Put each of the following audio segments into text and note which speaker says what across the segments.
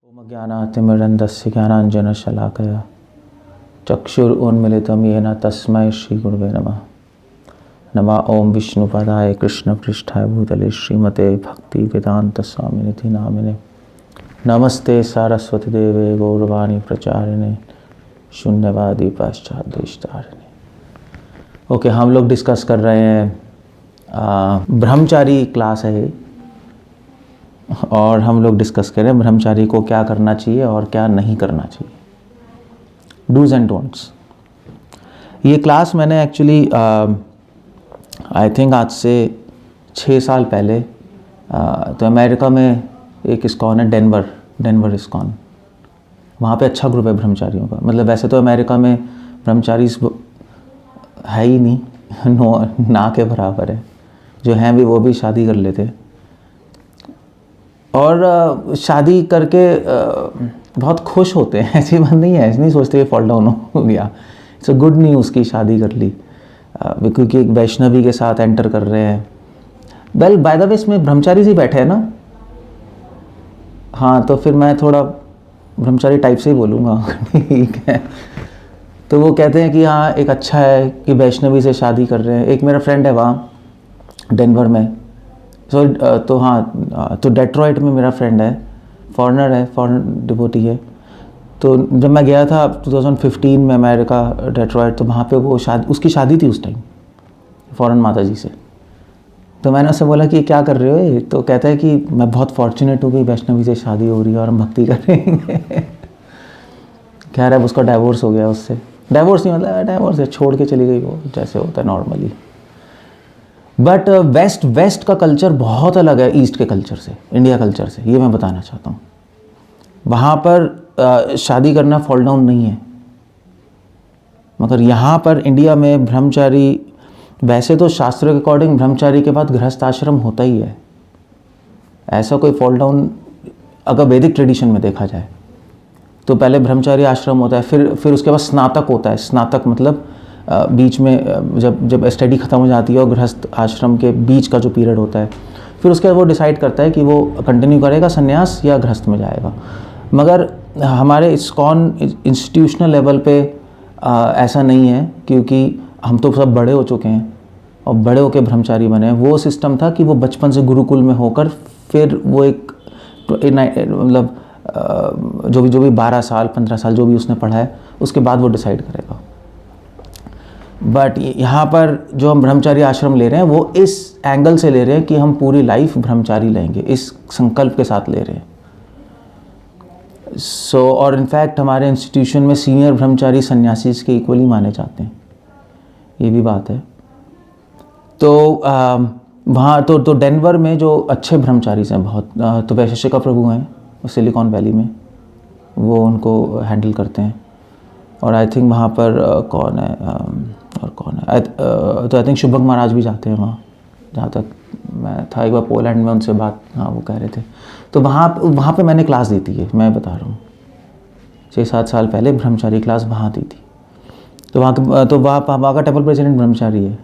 Speaker 1: ओम ज्ञानातिमिरन्धस्य ज्ञानाञ्जनशलाकया चक्षुरुन्मीलितं येन तस्मै श्रीगुरुवे नमः। नमः ओं विष्णुपदाय कृष्णपृष्ठाय भूतले श्रीमते भक्तिवेदान्तस्वामिनिति नामिने। नमस्ते सारस्वती देवे गौरवाणी प्रचारिणे शून्यवादी पाश्चात्यदेशतारिणे। ओके, हम लोग डिस्कस कर रहे हैं ब्रह्मचारी क्लास है और हम लोग डिस्कस करें ब्रह्मचारी को क्या करना चाहिए और क्या नहीं करना चाहिए, डूज एंड डोंट्स। ये क्लास मैंने एक्चुअली आई थिंक आज से 6 साल पहले तो अमेरिका में एक इस्कॉन है, डेनवर इस्कॉन। वहाँ पे अच्छा ग्रुप है ब्रह्मचारियों का। मतलब वैसे तो अमेरिका में ब्रह्मचारी है ही नहीं, ना के बराबर है। जो हैं भी वो भी शादी कर लेते और शादी करके बहुत खुश होते हैं। ऐसी बात नहीं है, ऐसे नहीं सोचते कि फॉल डाउन हो गया। इट्स अ गुड न्यूज़ की शादी कर ली, क्योंकि एक वैष्णवी के साथ एंटर कर रहे हैं। वेल बाय द वे इसमें ब्रह्मचारी से बैठे हैं ना। हाँ, तो फिर मैं थोड़ा ब्रह्मचारी टाइप से ही बोलूँगा। ठीक है। तो वो कहते हैं कि हाँ एक अच्छा है कि वैष्णवी से शादी कर रहे हैं। एक मेरा फ्रेंड है वहाँ डेनवर में। तो हाँ, तो डेट्रॉइट में मेरा फ्रेंड है, फॉरेनर है, फॉरेन डिवोटी है। तो जब मैं गया था 2015 में अमेरिका डेट्रॉइट, तो वहाँ पे वो उसकी शादी थी उस टाइम फॉरेन माता जी से। तो मैंने उससे बोला कि क्या कर रहे हो ये? तो कहता है कि मैं बहुत फॉर्चुनेट हूँ कि वैष्णवी से शादी हो रही है और हम भक्ति कर रहे हैं। कह रहा है उसका डाइवोर्स हो गया उससे। डाइवोर्स नहीं, मतलब डाइवोर्स है, छोड़ के चली गई वो, जैसे होता है नॉर्मली। बट वेस्ट का कल्चर बहुत अलग है ईस्ट के कल्चर से, इंडिया कल्चर से। ये मैं बताना चाहता हूँ। वहाँ पर शादी करना फॉल डाउन नहीं है, मगर यहाँ पर इंडिया में ब्रह्मचारी, वैसे तो शास्त्रों के अकॉर्डिंग ब्रह्मचारी के बाद गृहस्थ आश्रम होता ही है। ऐसा कोई फॉल डाउन अगर वैदिक ट्रेडिशन में देखा जाए तो पहले ब्रह्मचारी आश्रम होता है, फिर उसके बाद स्नातक होता है। स्नातक मतलब बीच में जब स्टडी ख़त्म हो जाती है और गृहस्थ आश्रम के बीच का जो पीरियड होता है, फिर उसके बाद वो डिसाइड करता है कि वो कंटिन्यू करेगा संन्यास या गृहस्थ में जाएगा। मगर हमारे इस्कॉन इंस्टीट्यूशनल लेवल पे ऐसा नहीं है, क्योंकि हम तो सब बड़े हो चुके हैं और बड़े होकर ब्रह्मचारी बने हैं। वो सिस्टम था कि वो बचपन से गुरुकुल में होकर फिर वो एक मतलब जो भी 12 साल 15 साल जो भी उसने पढ़ा है, उसके बाद वो डिसाइड करेगा। बट यहाँ पर जो हम ब्रह्मचारी आश्रम ले रहे हैं वो इस एंगल से ले रहे हैं कि हम पूरी लाइफ ब्रह्मचारी लेंगे, इस संकल्प के साथ ले रहे हैं। और इनफैक्ट हमारे इंस्टीट्यूशन में सीनियर ब्रह्मचारी सन्यासी के इक्वली माने जाते हैं। ये भी बात है। तो वहाँ तो डेनवर में जो अच्छे ब्रह्मचारी हैं बहुत, तो वैशेषिका प्रभु हैं सिलिकॉन वैली में, वो उनको हैंडल करते हैं। और आई थिंक वहाँ पर कौन है और कौन है, तो आई थिंक शुभक महाराज भी जाते हैं वहाँ, जहाँ तक मैं था एक बार पोलैंड में उनसे बात, हाँ वो कह रहे थे। तो वहाँ पे मैंने क्लास दी थी, मैं बता रहा हूँ 6-7 साल पहले ब्रह्मचारी क्लास वहाँ दी थी। तो वहाँ का टेम्पल प्रेसिडेंट ब्रह्मचारी है।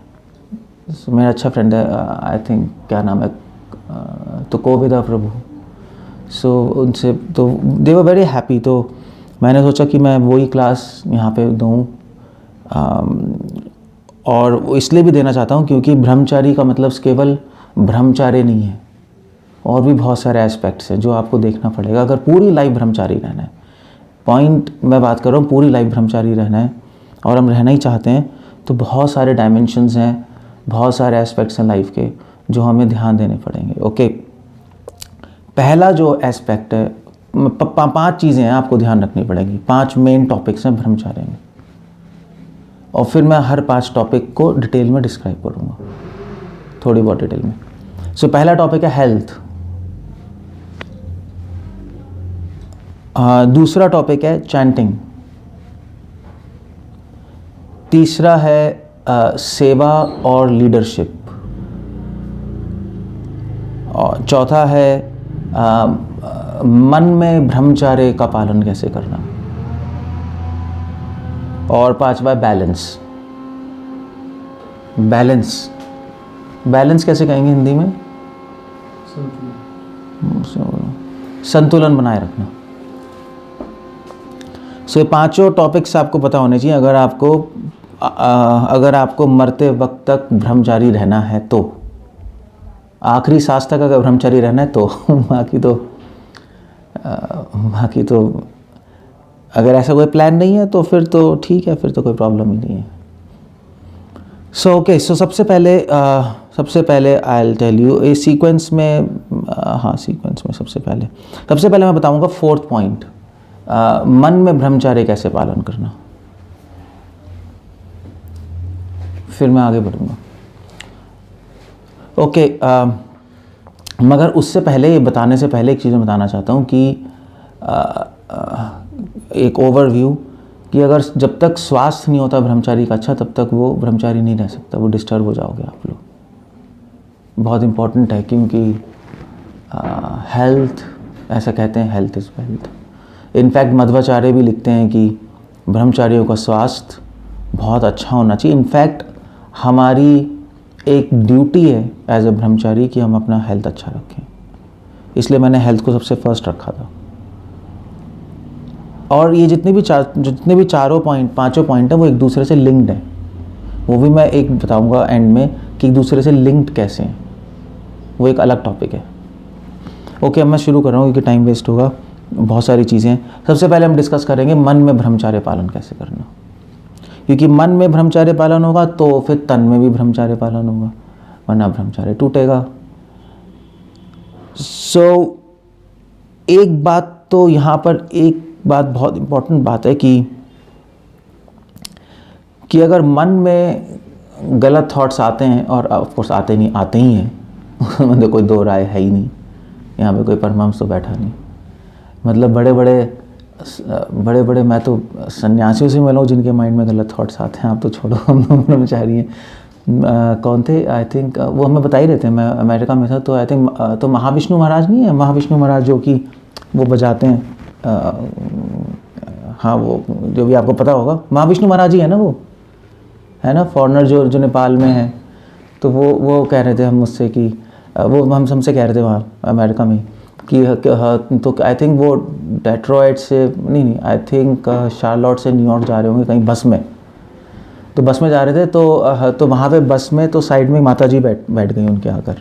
Speaker 1: मेरा अच्छा फ्रेंड है, आई थिंक क्या नाम है, तो कोविदा प्रभु। उनसे तो दे वर वेरी हैप्पी। तो मैंने सोचा कि मैं वही क्लास यहाँ पे दूँ, और इसलिए भी देना चाहता हूँ क्योंकि ब्रह्मचारी का मतलब केवल ब्रह्मचारी नहीं है, और भी बहुत सारे एस्पेक्ट्स हैं जो आपको देखना पड़ेगा अगर पूरी लाइफ ब्रह्मचारी रहना है। पॉइंट मैं बात कर रहा हूँ, पूरी लाइफ ब्रह्मचारी रहना है और हम रहना ही चाहते हैं, तो बहुत सारे डायमेंशंस हैं, बहुत सारे एस्पेक्ट्स हैं लाइफ के जो हमें ध्यान देने पड़ेंगे। ओके, पहला जो एस्पेक्ट है, 5 चीज़ें हैं आपको ध्यान रखनी पड़ेंगी। 5 मेन टॉपिक्स हैं ब्रह्मचारी में, और फिर मैं हर 5 टॉपिक को डिटेल में डिस्क्राइब करूँगा, थोड़ी बहुत डिटेल में। पहला टॉपिक है हेल्थ। दूसरा टॉपिक है चैंटिंग। तीसरा है सेवा और लीडरशिप। और चौथा है मन में ब्रह्मचर्य का पालन कैसे करना। और 5वां बैलेंस। बैलेंस कैसे कहेंगे हिंदी में? संतुलन बनाए रखना। सो ये पांचों टॉपिक्स आपको पता होने चाहिए अगर आपको मरते वक्त तक ब्रह्मचारी रहना है तो, आखिरी सांस तक अगर ब्रह्मचारी रहना है तो बाकी तो अगर ऐसा कोई प्लान नहीं है तो फिर तो ठीक है, फिर तो कोई प्रॉब्लम ही नहीं है। सो सबसे पहले आई विल टेल यू इस सीक्वेंस में, सीक्वेंस में सबसे पहले मैं बताऊंगा 4th पॉइंट, मन में ब्रह्मचार्य कैसे पालन करना, फिर मैं आगे बढ़ूंगा। ओके, मगर उससे पहले, ये बताने से पहले एक चीज़ मैं बताना चाहता हूँ कि एक ओवरव्यू कि अगर जब तक स्वास्थ्य नहीं होता ब्रह्मचारी का अच्छा, तब तक वो ब्रह्मचारी नहीं रह सकता, वो डिस्टर्ब हो जाओगे आप लोग। बहुत इम्पॉर्टेंट है क्योंकि हेल्थ, ऐसा कहते हैं health is wealth. In fact Madhvacharya भी लिखते हैं कि ब्रह्मचारियों का स्वास्थ्य बहुत अच्छा होना चाहिए। इनफैक्ट हमारी एक ड्यूटी है एज ए ब्रह्मचारी कि हम अपना हेल्थ अच्छा रखें, इसलिए मैंने हेल्थ को सबसे फर्स्ट रखा था। और ये जितने भी पांचों पॉइंट हैं वो एक दूसरे से लिंक्ड हैं, वो भी मैं एक बताऊंगा एंड में कि एक दूसरे से लिंक्ड कैसे हैं, वो एक अलग टॉपिक है। ओके, अब मैं शुरू कर रहा हूँ क्योंकि टाइम वेस्ट होगा, बहुत सारी चीज़ें। सबसे पहले हम डिस्कस करेंगे मन में ब्रह्मचार्य पालन कैसे करना, क्योंकि मन में ब्रह्मचार्य पालन होगा तो फिर तन में भी ब्रह्मचार्य पालन होगा, वरना ब्रह्मचार्य टूटेगा। एक बात तो यहाँ पर, एक बात बहुत इम्पोर्टेंट बात है कि अगर मन में गलत थॉट्स आते हैं, और ऑफ कोर्स आते ही हैं मतलब कोई दो राय है ही नहीं, यहाँ पे कोई परमहंस तो बैठा नहीं। मतलब बड़े बड़े मैं तो सन्यासियों से मिला हूँ जिनके माइंड में गलत थॉट्स आते हैं, आप तो छोड़ो, हम ब्रह्मचारी हैं। कौन थे, आई थिंक वो हमें बता ही रहे थे, मैं अमेरिका में था तो आई थिंक तो महाविष्णु महाराज नहीं है, महाविष्णु महाराज जो कि वो बजाते हैं, हाँ वो जो भी आपको पता होगा, महाविष्णु महाराज ही है ना, वो है ना फॉरेनर जो नेपाल में है। तो वो कह रहे थे हम मुझसे कि वो हम हमसे कह रहे थे वहाँ अमेरिका में कि तो आई थिंक वो डेट्रॉइट से नहीं आई थिंक शार्लोट से न्यूयॉर्क जा रहे होंगे कहीं बस में, तो बस में जा रहे थे तो वहाँ पे बस में तो साइड में माता जी बैठ गई उनके आकर,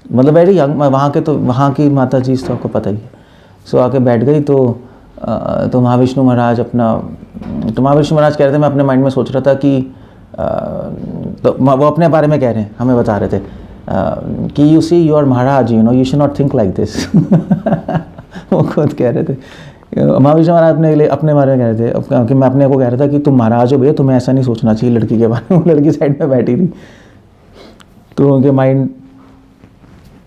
Speaker 1: मतलब वेरी यंग, वहाँ की माता जी तो आपको पता ही है। सो आके बैठ गई तो महाविष्णु महाराज कह रहे थे, मैं अपने माइंड में सोच रहा था कि तो वो अपने बारे में कह रहे हैं, हमें बता रहे थे कि you see your Maharaj, you should not think like this वो खुद कह रहे थे, महाविष्णु महाराज अपने बारे में कह रहे थे कि मैं अपने को कह रहा था कि तुम महाराज हो भैया, तुम्हें ऐसा नहीं सोचना चाहिए लड़की के बारे में। लड़की साइड में बैठी थी तो उनके माइंड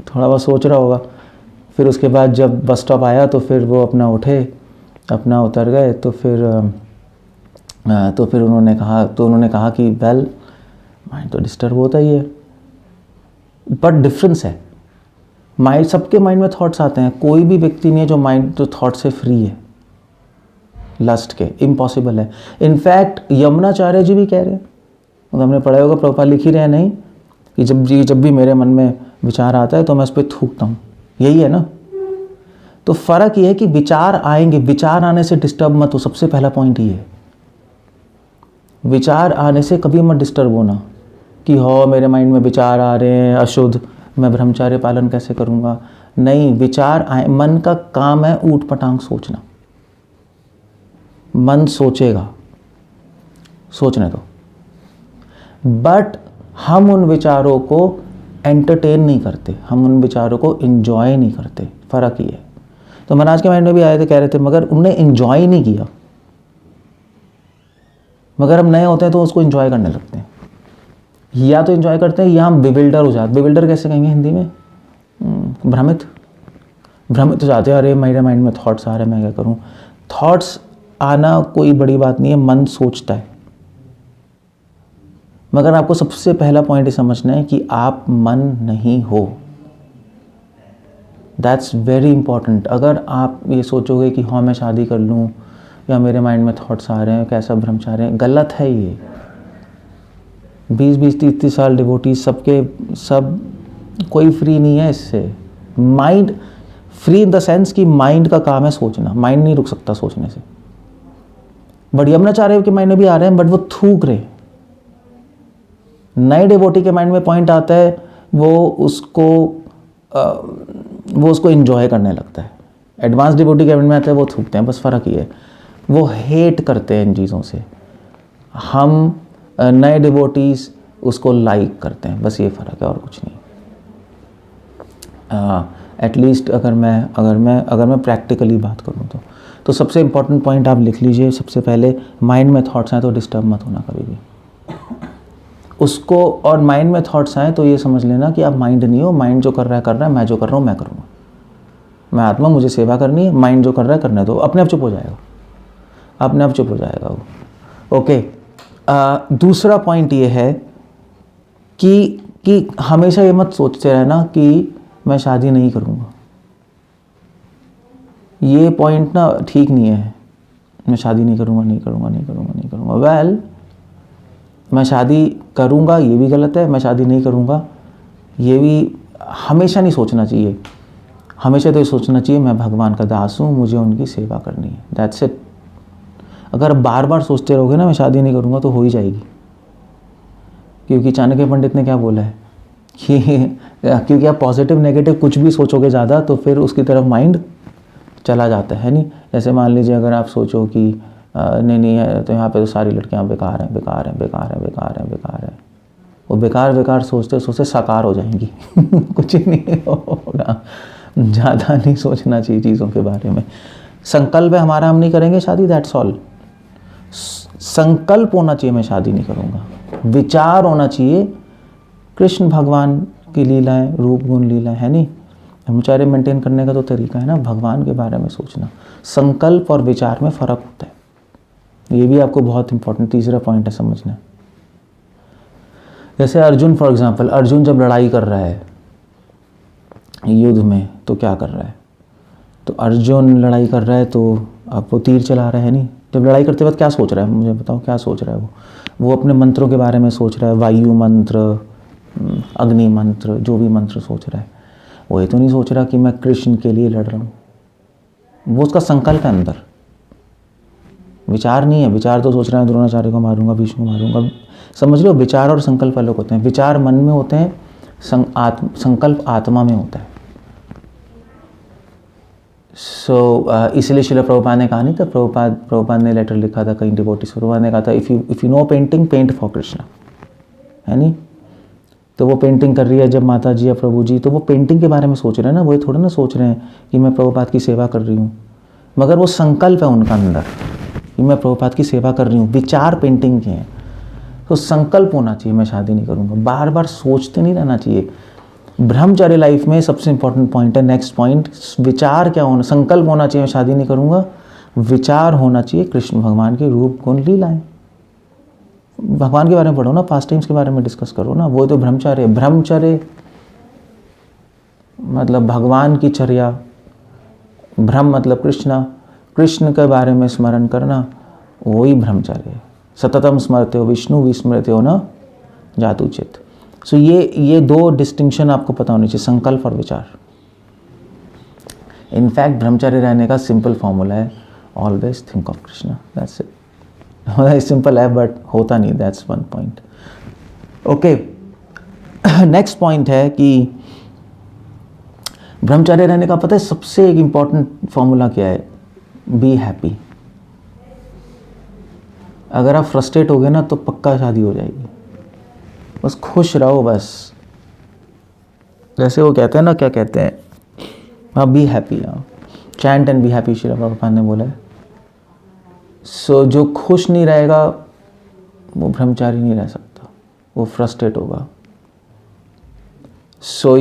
Speaker 1: थोड़ा बहुत सोच रहा होगा। फिर उसके बाद जब बस स्टॉप आया तो फिर वो अपना उतर गए, तो फिर उन्होंने कहा कि वेल माइंड तो डिस्टर्ब होता ही है, बट डिफरेंस है, माइंड, सबके माइंड में थॉट्स आते हैं, कोई भी व्यक्ति नहीं है जो थॉट से फ्री है, लस्ट के, इम्पॉसिबल है। इनफैक्ट यमुनाचार्य जी भी कह रहे हैं, मतलब हमने पढ़ा होगा, प्रभुपाद लिख ही रहे हैं नहीं, कि जब भी मेरे मन में विचार आता है तो मैं उस पर थूकता हूँ, यही है ना। तो फ़र्क ये है कि विचार आएंगे, विचार आने से डिस्टर्ब मत हो, सबसे पहला पॉइंट ये है। विचार आने से कभी मत डिस्टर्ब होना कि मेरे माइंड में विचार आ रहे हैं अशुद्ध, मैं ब्रह्मचार्य पालन कैसे करूँगा। नहीं, विचार आए, मन का काम है ऊट पटांग सोचना, मन सोचेगा, सोचने दो, बट हम उन विचारों को एंटरटेन नहीं करते, हम उन विचारों को एंजॉय नहीं करते, फ़र्क ही है। तो महाराज के माइंड में भी आए थे, कह रहे थे, मगर उन्होंने एंजॉय नहीं किया। मगर हम नए होते हैं तो उसको एंजॉय करने लगते हैं, या तो एंजॉय करते हैं या हम बिविल्डर हो जाते। बिविल्डर कैसे कहेंगे हिंदी में? भ्रमित हो जाते हैं, अरे मेरे माइंड में थॉट्स आ रहे हैं, मैं क्या करूँ। थॉट्स आना कोई बड़ी बात नहीं है, मन सोचता है, मगर आपको सबसे पहला पॉइंट ये समझना है कि आप मन नहीं हो। That's very important. अगर आप ये सोचोगे कि हाँ मैं शादी कर लूँ, या मेरे माइंड में थॉट्स आ रहे हैं, कैसा ब्रह्मचार्य है, गलत है ये। 20-20, 30-30 साल डिवोटी सब कोई फ्री नहीं है इससे। Mind free in the sense कि माइंड का काम है सोचना, माइंड नहीं रुक सकता सोचने से। बट यमुनाचार्य के माइंड में भी आ रहे हैं, बट वो थूक रहे। नए डिवोटी के माइंड में पॉइंट आता है, वो उसको एंजॉय करने लगता है। एडवांस डिवोटी के माइंड में आता है, वो थूकते हैं, बस फ़र्क ये है, वो हेट करते हैं इन चीज़ों से। हम नए डिवोटीज़ उसको लाइक करते हैं, बस ये फ़र्क है और कुछ नहीं। एटलीस्ट अगर मैं प्रैक्टिकली बात करूँ तो सबसे इम्पॉर्टेंट पॉइंट आप लिख लीजिए। सबसे पहले, माइंड में थॉट्स आए तो डिस्टर्ब मत होना कभी भी उसको। और माइंड में थॉट्स आए तो ये समझ लेना कि आप माइंड नहीं हो, माइंड जो कर रहा है, मैं जो कर रहा हूँ मैं करूँगा, मैं आत्मा, मुझे सेवा करनी है, माइंड जो कर रहा है करने दो, अपने आप चुप हो जाएगा, अपने आप चुप हो जाएगा वो। ओके, दूसरा पॉइंट ये है कि हमेशा ये मत सोचते रहना कि मैं शादी नहीं करूँगा। ये पॉइंट ना ठीक नहीं है, मैं शादी नहीं करूँगा। वेल, मैं शादी करूँगा ये भी गलत है, मैं शादी नहीं करूँगा ये भी हमेशा नहीं सोचना चाहिए। हमेशा तो ये सोचना चाहिए मैं भगवान का दास हूँ, मुझे उनकी सेवा करनी है, दैट्स इट। अगर बार बार सोचते रहोगे ना मैं शादी नहीं करूँगा तो हो ही जाएगी। क्योंकि चाणक्य पंडित ने क्या बोला है कि क्योंकि आप पॉजिटिव नेगेटिव कुछ भी सोचोगे ज़्यादा तो फिर उसकी तरफ माइंड चला जाता है नहीं। जैसे मान लीजिए अगर आप सोचो कि नहीं है तो यहाँ पे तो सारी लड़कियाँ बेकार हैं, वो बेकार सोचते सोचते साकार हो जाएंगी कुछ ही नहीं होगा। ज़्यादा नहीं सोचना चाहिए चीज़ों के बारे में। संकल्प है हमारा, हम नहीं करेंगे शादी, दैट्स ऑल। संकल्प होना चाहिए मैं शादी नहीं करूँगा, विचार होना चाहिए कृष्ण भगवान की लीलाएं, रूप गुण लीलाएं, है नहीं। ब्रह्मचर्य मेंटेन करने का तो तरीका है ना भगवान के बारे में सोचना। संकल्प और विचार में फ़र्क होता है, ये भी आपको बहुत इंपॉर्टेंट तीसरा पॉइंट है समझना। जैसे अर्जुन फॉर एग्जांपल, अर्जुन जब लड़ाई कर रहा है युद्ध में तो क्या कर रहा है, तो अर्जुन लड़ाई कर रहा है तो अब वो तीर चला रहा है नहीं। जब लड़ाई करते वक्त क्या सोच रहा है, मुझे बताओ क्या सोच रहा है वो अपने मंत्रों के बारे में सोच रहा है, वायु मंत्र, अग्नि मंत्र, जो भी मंत्र सोच रहा है। वो ये तो नहीं सोच रहा कि मैं कृष्ण के लिए लड़ रहा हूँ। वो उसका संकल्प है अंदर, विचार नहीं है। विचार तो सोच रहे हैं द्रोणाचार्य को मारूंगा, भीष्म को मारूंगा। समझ लो, विचार और संकल्प अलग होते हैं। विचार मन में होते हैं, संकल्प आत्मा में होता है। इसलिए श्रील प्रभुपाद ने कहा नहीं था, प्रभुपाद ने लेटर लिखा था कहीं डिवोटीज, प्रभुपाद ने कहा था if you know painting, paint for Krishna, है नहीं। तो वो पेंटिंग कर रही है जब माता जी या प्रभु जी, तो वो पेंटिंग के बारे में सोच रहे हैं ना, वो थोड़ा ना सोच रहे हैं कि मैं प्रभुपाद की सेवा कर रही हूँ, मगर वो संकल्प है उनका अंदर कि मैं प्रभुपाद की सेवा कर रही हूँ। विचार पेंटिंग के हैं, तो संकल्प होना चाहिए मैं शादी नहीं करूँगा। बार बार सोचते नहीं रहना चाहिए। ब्रह्मचर्य लाइफ में सबसे इंपॉर्टेंट पॉइंट है, नेक्स्ट पॉइंट, विचार क्या होना, संकल्प होना चाहिए मैं शादी नहीं करूँगा, विचार होना चाहिए कृष्ण भगवान के रूप गुण लीलाएं। भगवान के बारे में पढ़ो ना, पास्ट टाइम्स के बारे में डिस्कस करो ना, वो तो ब्रह्मचर्य। ब्रह्मचर्य मतलब भगवान की चर्या, ब्रह्म मतलब कृष्ण के बारे में स्मरण करना, वही ब्रह्मचर्य है। सततम स्मरते हो विष्णु विस्मृते हो न जातु चित। सो ये दो डिस्टिंक्शन आपको पता होनी चाहिए, संकल्प और विचार। इनफैक्ट ब्रह्मचर्य रहने का सिंपल फॉर्मूला है, always think of Krishna, that's it. Simple है बट होता नहीं, that's one point. Okay, next point है कि ब्रह्मचर्य रहने का पता है सबसे एक इंपॉर्टेंट फॉर्मूला क्या है, बी हैप्पी। अगर आप फ्रस्ट्रेट हो गए ना तो पक्का शादी हो जाएगी। बस खुश रहो बस, जैसे वो कहते हैं ना, क्या कहते हैं, हाँ, be happy, chant and be happy, Srila Prabhupada ने बोला है। सो जो खुश नहीं रहेगा वो ब्रह्मचारी नहीं रह सकता, वो फ्रस्ट्रेट होगा। सो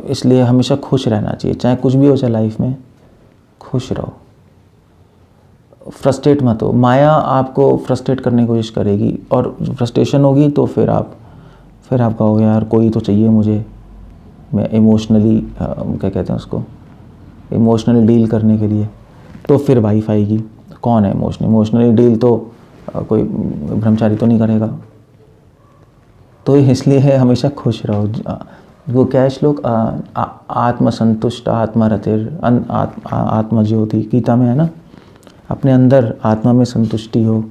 Speaker 1: इसलिए हमेशा खुश रहना चाहिए, चाहे कुछ भी हो जाए लाइफ में, खुश रहो, फ्रस्ट्रेट मत हो। माया आपको फ्रस्ट्रेट करने की कोशिश करेगी और फ्रस्ट्रेशन होगी तो फिर आप कहोगे यार कोई तो चाहिए मुझे, मैं इमोशनली क्या कहते हैं उसको, इमोशनली डील करने के लिए, तो फिर वाइफ आएगी। कौन है इमोशनली डील, तो कोई ब्रह्मचारी तो नहीं करेगा। तो इसलिए हमेशा खुश रहो, वो क्या है श्लोक, आत्मसंतुष्ट आत्मरतिर् आत्मज्योति, गीता में है ना, अपने अंदर आत्मा में संतुष्टि हो,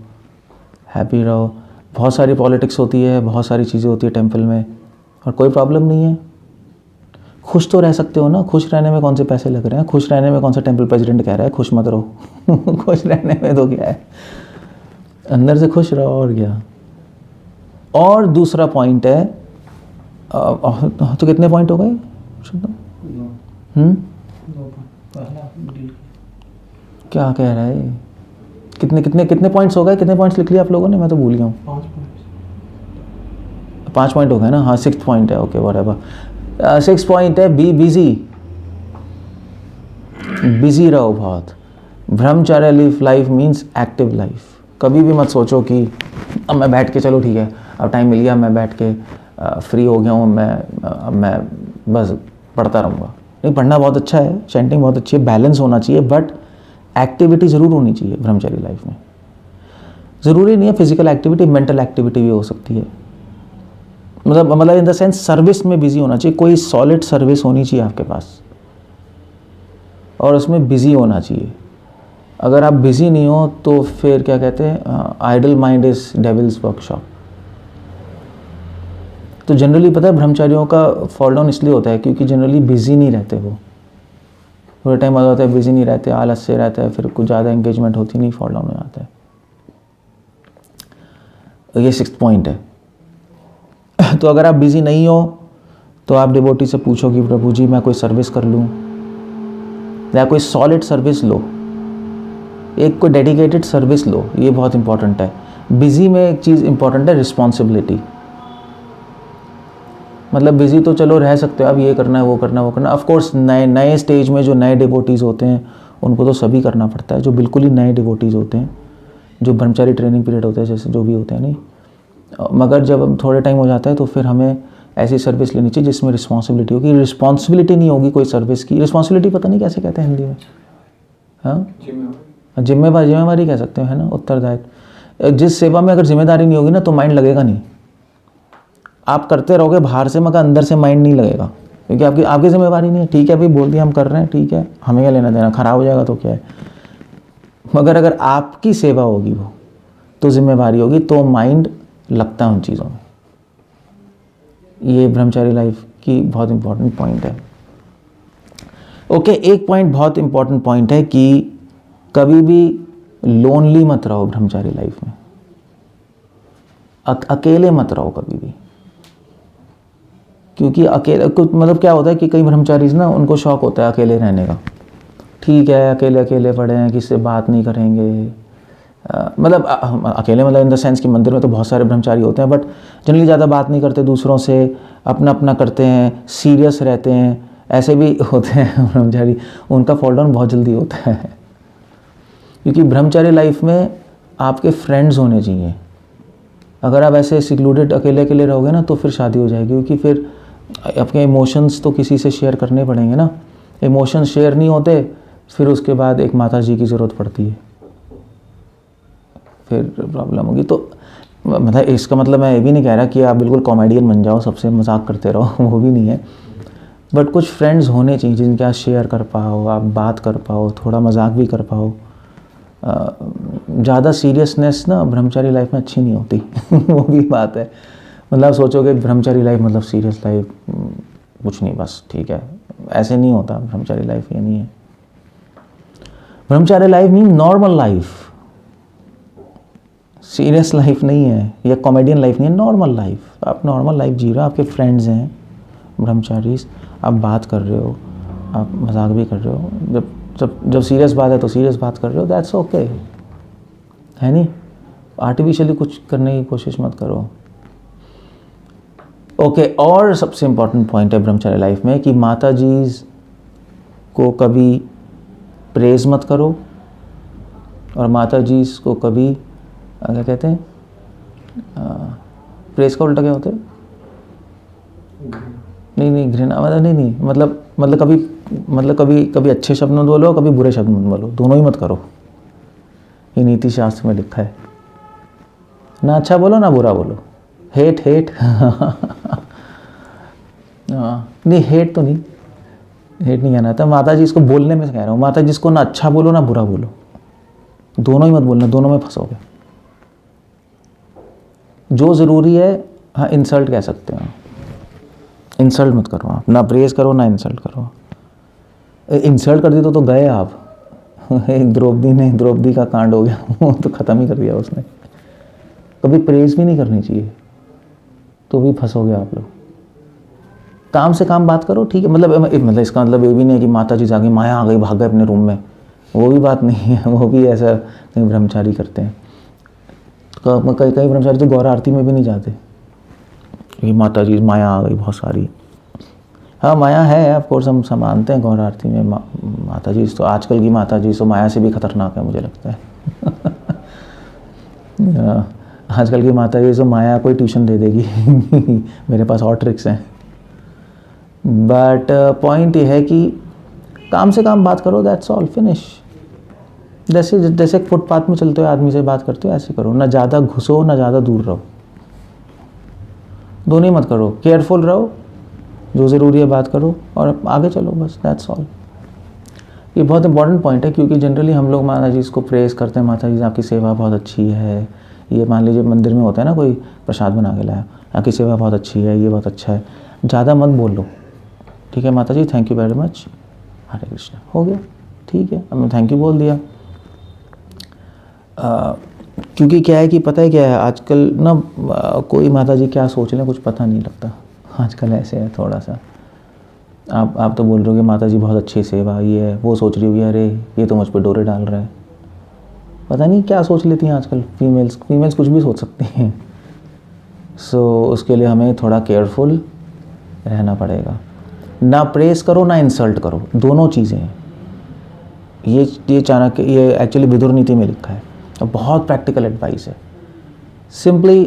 Speaker 1: हैप्पी रहो। बहुत सारी पॉलिटिक्स होती है, बहुत सारी चीज़ें होती है टेंपल में, और कोई प्रॉब्लम नहीं है, खुश तो रह सकते हो ना। खुश रहने में कौन से पैसे लग रहे हैं, खुश रहने में कौन सा टेंपल प्रेसिडेंट कह रहा है खुश मत रहो खुश रहने में तो क्या है, अंदर से खुश रहो, और क्या। और दूसरा पॉइंट है, तो कितने पॉइंट हो गए? क्या कह रहा है, कितने कितने कितने पॉइंट्स हो गए, कितने पॉइंट्स लिख लिए आप लोगों ने, मैं तो भूल गया हूँ। 5 पॉइंट हो गए ना, हाँ 6th पॉइंट है, ओके व्हाटएवर। 6th पॉइंट है, बी बिजी, बिजी रहो बहुत। ब्रह्मचर्य लाइफ मीन्स एक्टिव लाइफ। कभी भी मत सोचो कि अब मैं बैठ के, चलो ठीक है अब टाइम मिल गया, मैं बैठ के फ्री हो गया हूँ, मैं बस पढ़ता रहूँगा। नहीं, पढ़ना बहुत अच्छा है, चैंटिंग बहुत अच्छी है, बैलेंस होना चाहिए, बट एक्टिविटी ज़रूर होनी चाहिए ब्रह्मचारी लाइफ में। ज़रूरी नहीं है फिजिकल एक्टिविटी, मेंटल एक्टिविटी भी हो सकती है। मतलब इन द सेंस सर्विस में बिजी होना चाहिए, कोई सॉलिड सर्विस होनी चाहिए आपके पास, और उसमें बिजी होना चाहिए। अगर आप बिजी नहीं हो तो फिर क्या कहते हैं, idle mind is devil's workshop. तो जनरली पता है ब्रह्मचारियों का फॉल डाउन इसलिए होता है क्योंकि जनरली बिजी नहीं रहते, वो थोड़े टाइम बाद होता है बिजी नहीं रहते, आलस से रहता है, फिर कुछ ज़्यादा एंगेजमेंट होती नहीं, फॉल डाउन हो जाता है। ये 6th पॉइंट है। तो अगर आप बिजी नहीं हो तो आप डिवोटी से पूछो कि प्रभु जी मैं कोई सर्विस कर लूँ, या कोई सॉलिड सर्विस लो, एक कोई डेडिकेटेड सर्विस लो, ये बहुत इंपॉर्टेंट है। बिजी में एक चीज़ इंपॉर्टेंट है, रिस्पॉन्सिबिलिटी। मतलब बिजी तो चलो रह सकते हो, अब ये करना है वो करना है वो करना है। ऑफकोर्स नए स्टेज में जो नए डिवोटीज़ होते हैं उनको तो सभी करना पड़ता है, जो बिल्कुल ही नए डिवोटीज़ होते हैं, जो ब्रह्मचारी ट्रेनिंग पीरियड होते हैं जैसे जो भी होते हैं, नहीं। मगर जब हम थोड़े टाइम हो जाता है तो फिर हमें ऐसी सर्विस लेनी चाहिए जिसमें रिस्पॉन्सिबिलिटी होगी। रिस्पॉन्सिबिलिटी नहीं होगी कोई सर्विस की, रिस्पॉन्सिबिलिटी पता नहीं कैसे कहते हैं हिंदी में, हाँ जिम्मेवारी कह सकते हैं, है ना, उत्तरदायित्व। जिस सेवा में अगर जिम्मेदारी नहीं होगी ना तो माइंड लगेगा नहीं। आप करते रहोगे बाहर से, मगर अंदर से माइंड नहीं लगेगा, क्योंकि आपकी जिम्मेवारी नहीं है। ठीक है भाई, बोल दिया हम कर रहे हैं, ठीक है, हमें क्या लेना देना, खराब हो जाएगा तो क्या है। मगर अगर आपकी सेवा होगी वो तो जिम्मेवारी होगी, तो माइंड लगता है उन चीज़ों में। ये ब्रह्मचारी लाइफ की बहुत इंपॉर्टेंट पॉइंट है। ओके, एक पॉइंट बहुत इंपॉर्टेंट पॉइंट है कि कभी भी लोनली मत रहो ब्रह्मचारी लाइफ में, अकेले मत रहो कभी भी। क्योंकि अकेले कुछ मतलब क्या होता है कि कई ब्रह्मचारीज ना, उनको शौक होता है अकेले रहने का। ठीक है, अकेले अकेले पड़े हैं, किसी से बात नहीं करेंगे, मतलब अकेले मतलब इन द सेंस कि मंदिर में तो बहुत सारे ब्रह्मचारी होते हैं, बट जनरली ज़्यादा बात नहीं करते दूसरों से, अपना अपना करते हैं, सीरियस रहते हैं। ऐसे भी होते हैं ब्रह्मचारी, उनका फॉल डाउन बहुत जल्दी होता है। क्योंकि ब्रह्मचारी लाइफ में आपके फ्रेंड्स होने चाहिए। अगर आप ऐसे सिक्लूडेड अकेले अकेले रहोगे ना तो फिर शादी हो जाएगी, क्योंकि फिर आपके इमोशंस तो किसी से शेयर करने पड़ेंगे ना। इमोशंस शेयर नहीं होते, फिर उसके बाद एक माता जी की ज़रूरत पड़ती है, फिर प्रॉब्लम होगी। तो मतलब इसका मतलब मैं ये भी नहीं कह रहा कि आप बिल्कुल कॉमेडियन बन जाओ, सबसे मजाक करते रहो, वो भी नहीं है। बट कुछ फ्रेंड्स होने चाहिए जिनके आप शेयर कर पाओ, आप बात कर पाओ, थोड़ा मजाक भी कर पाओ। ज़्यादा सीरियसनेस ना ब्रह्मचारी लाइफ में अच्छी नहीं होती वो भी बात है। मतलब सोचोगे ब्रह्मचारी लाइफ मतलब सीरियस लाइफ, कुछ नहीं, बस ठीक है, ऐसे नहीं होता। ब्रह्मचारी लाइफ ये नहीं है। ब्रह्मचारी life mean normal life, serious life नहीं है, या कॉमेडियन लाइफ नहीं है, नॉर्मल लाइफ। आप नॉर्मल लाइफ जी रहे हो, आपके फ्रेंड्स हैं ब्रह्मचारीज, आप बात कर रहे हो, आप मजाक भी कर रहे हो, जब सीरियस बात है तो सीरियस बात कर रहे हो, दैट्स ओके, है नहीं। आर्टिफिशियली कुछ करने की कोशिश मत करो। ओके, और सबसे इम्पॉर्टेंट पॉइंट है ब्रह्मचारी लाइफ में कि माता जी को कभी प्रेज मत करो, और माता जी को कभी क्या कहते हैं, प्रेज का उल्टा क्या होता है? नहीं घृणा, मतलब कभी अच्छे शब्द मत बोलो, कभी बुरे शब्द मत बोलो, दोनों ही मत करो। ये नीति शास्त्र में लिखा है, ना अच्छा बोलो ना बुरा बोलो, हेट नहीं हेट तो नहीं, हेट नहीं कहना था, माता जी इसको बोलने में कह रहा हूँ, माता जी इसको ना अच्छा बोलो ना बुरा बोलो, दोनों ही मत बोलना, दोनों में फंसोगे। जो ज़रूरी है हाँ इंसल्ट कह सकते हो, इंसल्ट मत करो आप, ना प्रेज करो ना इंसल्ट करो। इंसल्ट कर दी तो गए आप। एक द्रौपदी का कांड हो गया, वो तो ख़त्म ही कर दिया उसने। कभी प्रेज भी नहीं करनी चाहिए, तो भी फंसोगे आप लोग। काम से काम बात करो, ठीक है, मतलब इसका मतलब ये भी नहीं है कि माता जी जाके माया आ गई भाग गए अपने रूम में, वो भी बात नहीं है। वो भी ऐसा कई ब्रह्मचारी करते हैं, कई ब्रह्मचारी तो गौर आरती में भी नहीं जाते कि माता जी माया आ गई बहुत सारी। हाँ माया है ऑफ कोर्स, हम मानते हैं गौर आरती में माता जी, तो आजकल की माता जी तो माया से भी खतरनाक है मुझे लगता है। आजकल की माता जी तो माया कोई ट्यूशन दे देगी। मेरे पास और ट्रिक्स हैं। बट पॉइंट ये है कि काम से काम बात करो, दैट्स ऑल, फिनिश। जैसे फुटपाथ में चलते हो आदमी से बात करते हो ऐसे करो, ना ज़्यादा घुसो ना ज़्यादा दूर रहो, दोनों ही मत करो, केयरफुल रहो, जो ज़रूरी है बात करो और आगे चलो, बस दैट्स ऑल। ये बहुत इंपॉर्टेंट पॉइंट है, क्योंकि जनरली हम लोग माता जी इसको प्रेज़ करते हैं, माता जी आपकी सेवा बहुत अच्छी है। ये मान लीजिए मंदिर में होता है ना, कोई प्रसाद बना के लाया, आपकी सेवा बहुत अच्छी है, ये बहुत अच्छा है, ज़्यादा मत बोल लो, ठीक है माता जी थैंक यू वेरी मच, हरे कृष्णा, हो गया, ठीक है, अब मैं थैंक यू बोल दिया। क्योंकि क्या है कि पता है क्या है, आजकल ना कोई माता जी क्या सोच रहे हैं कुछ पता नहीं लगता, आजकल ऐसे है थोड़ा सा। आप तो बोल रहे हो कि माता जी बहुत अच्छी सेवा, ये है, वो सोच रही होगी अरे ये तो मुझ पर डोरे डाल रहा है, पता नहीं क्या सोच लेती हैं आजकल फीमेल्स कुछ भी सोच सकती हैं। सो उसके लिए हमें थोड़ा केयरफुल रहना पड़ेगा, ना प्रेस करो ना इंसल्ट करो, दोनों चीज़ें हैं। ये चाणक्य, ये एक्चुअली विदुर नीति में लिखा है और बहुत प्रैक्टिकल एडवाइस है। सिंपली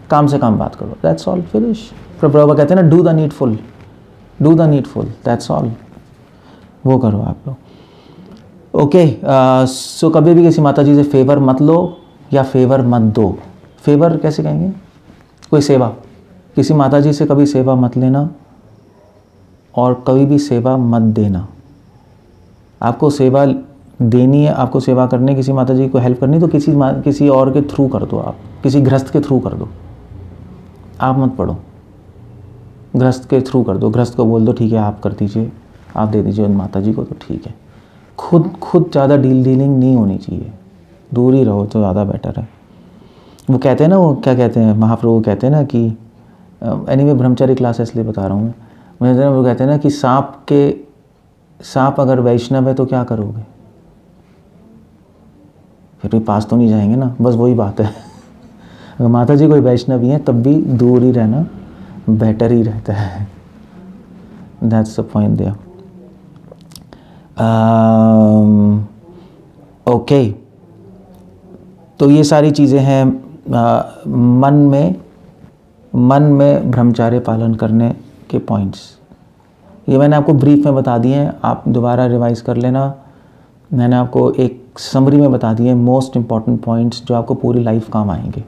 Speaker 1: काम से काम बात करो, दैट्स ऑल, फिनिश। प्रभुपाद कहते हैं ना, do the needful, that's all, वो करो आप लोग। ओके, सो कभी भी किसी माता जी से फेवर मत लो या फेवर मत दो। फेवर कैसे कहेंगे, कोई सेवा, किसी माता जी से कभी सेवा मत लेना और कभी भी सेवा मत देना। आपको सेवा देनी है, आपको सेवा करनी, किसी माता जी को हेल्प करनी, तो किसी और के थ्रू कर दो, आप किसी गृहस्थ के थ्रू कर दो, आप मत पढ़ो, गृहस्थ के थ्रू कर दो, गृहस्थ को बोल दो ठीक है आप कर दीजिए, आप दे दीजिए उन माता जी को, तो ठीक है। खुद ज़्यादा डीलिंग नहीं होनी चाहिए, दूर ही रहो तो ज़्यादा बेटर है। वो कहते हैं ना, वो क्या कहते हैं महाप्रभु कहते हैं ना कि एनीवे ब्रह्मचारी क्लास इसलिए बता रहा हूँ मैं, वो कहते हैं ना कि सांप अगर वैष्णव है तो क्या करोगे, फिर भी पास तो नहीं जाएंगे ना, बस वही बात है। अगर माता जी कोई वैष्णव ही है तब भी दूर ही रहना बेटर ही रहता है, that's the point there. Okay, तो ये सारी चीज़ें हैं मन में ब्रह्मचार्य पालन करने के पॉइंट्स। ये मैंने आपको ब्रीफ में बता दिए हैं, आप दोबारा रिवाइज कर लेना। मैंने आपको एक समरी में बता दिए मोस्ट इम्पॉर्टेंट पॉइंट्स जो आपको पूरी लाइफ काम आएंगे।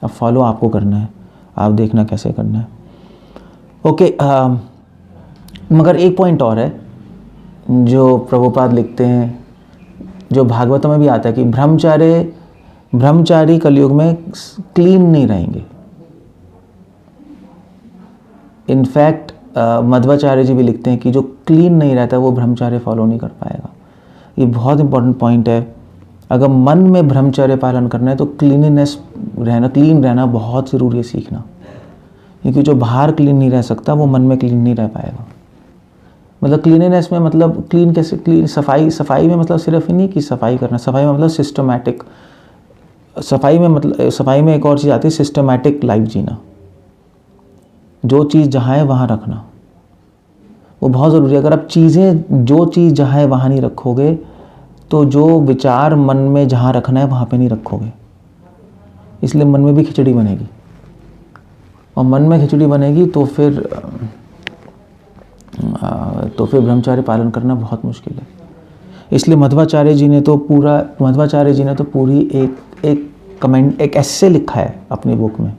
Speaker 1: अब फॉलो आपको करना है, आप देखना कैसे करना है। ओके, मगर एक पॉइंट और है जो प्रभुपाद लिखते हैं, जो भागवत में भी आता है कि ब्रह्मचारी कलयुग में क्लीन नहीं रहेंगे। इनफैक्ट मध्वाचार्य जी भी लिखते हैं कि जो क्लीन नहीं रहता वो ब्रह्मचार्य फॉलो नहीं कर पाएगा। ये बहुत इंपॉर्टेंट पॉइंट है। अगर मन में ब्रह्मचर्य पालन करना है तो क्लीन रहना बहुत ज़रूरी है सीखना, क्योंकि जो बाहर क्लीन नहीं रह सकता वो मन में क्लीन नहीं रह पाएगा। मतलब क्लीननेस में मतलब क्लीन कैसे, क्लीन सफाई में मतलब सिर्फ ही नहीं कि सफाई करना, सफाई में मतलब सिस्टमैटिक, सफाई में एक और चीज़ आती है सिस्टमैटिक लाइफ जीना। जो चीज़ जहाँ है वहाँ रखना वो बहुत ज़रूरी है। अगर आप जो चीज़ जहाँ है वहाँ नहीं रखोगे तो जो विचार मन में जहाँ रखना है वहाँ पे नहीं रखोगे, इसलिए मन में भी खिचड़ी बनेगी, और मन में खिचड़ी बनेगी तो फिर ब्रह्मचार्य पालन करना बहुत मुश्किल है। इसलिए मध्वाचार्य जी ने तो पूरी एक कमेंट, एक एस्से लिखा है अपनी बुक में।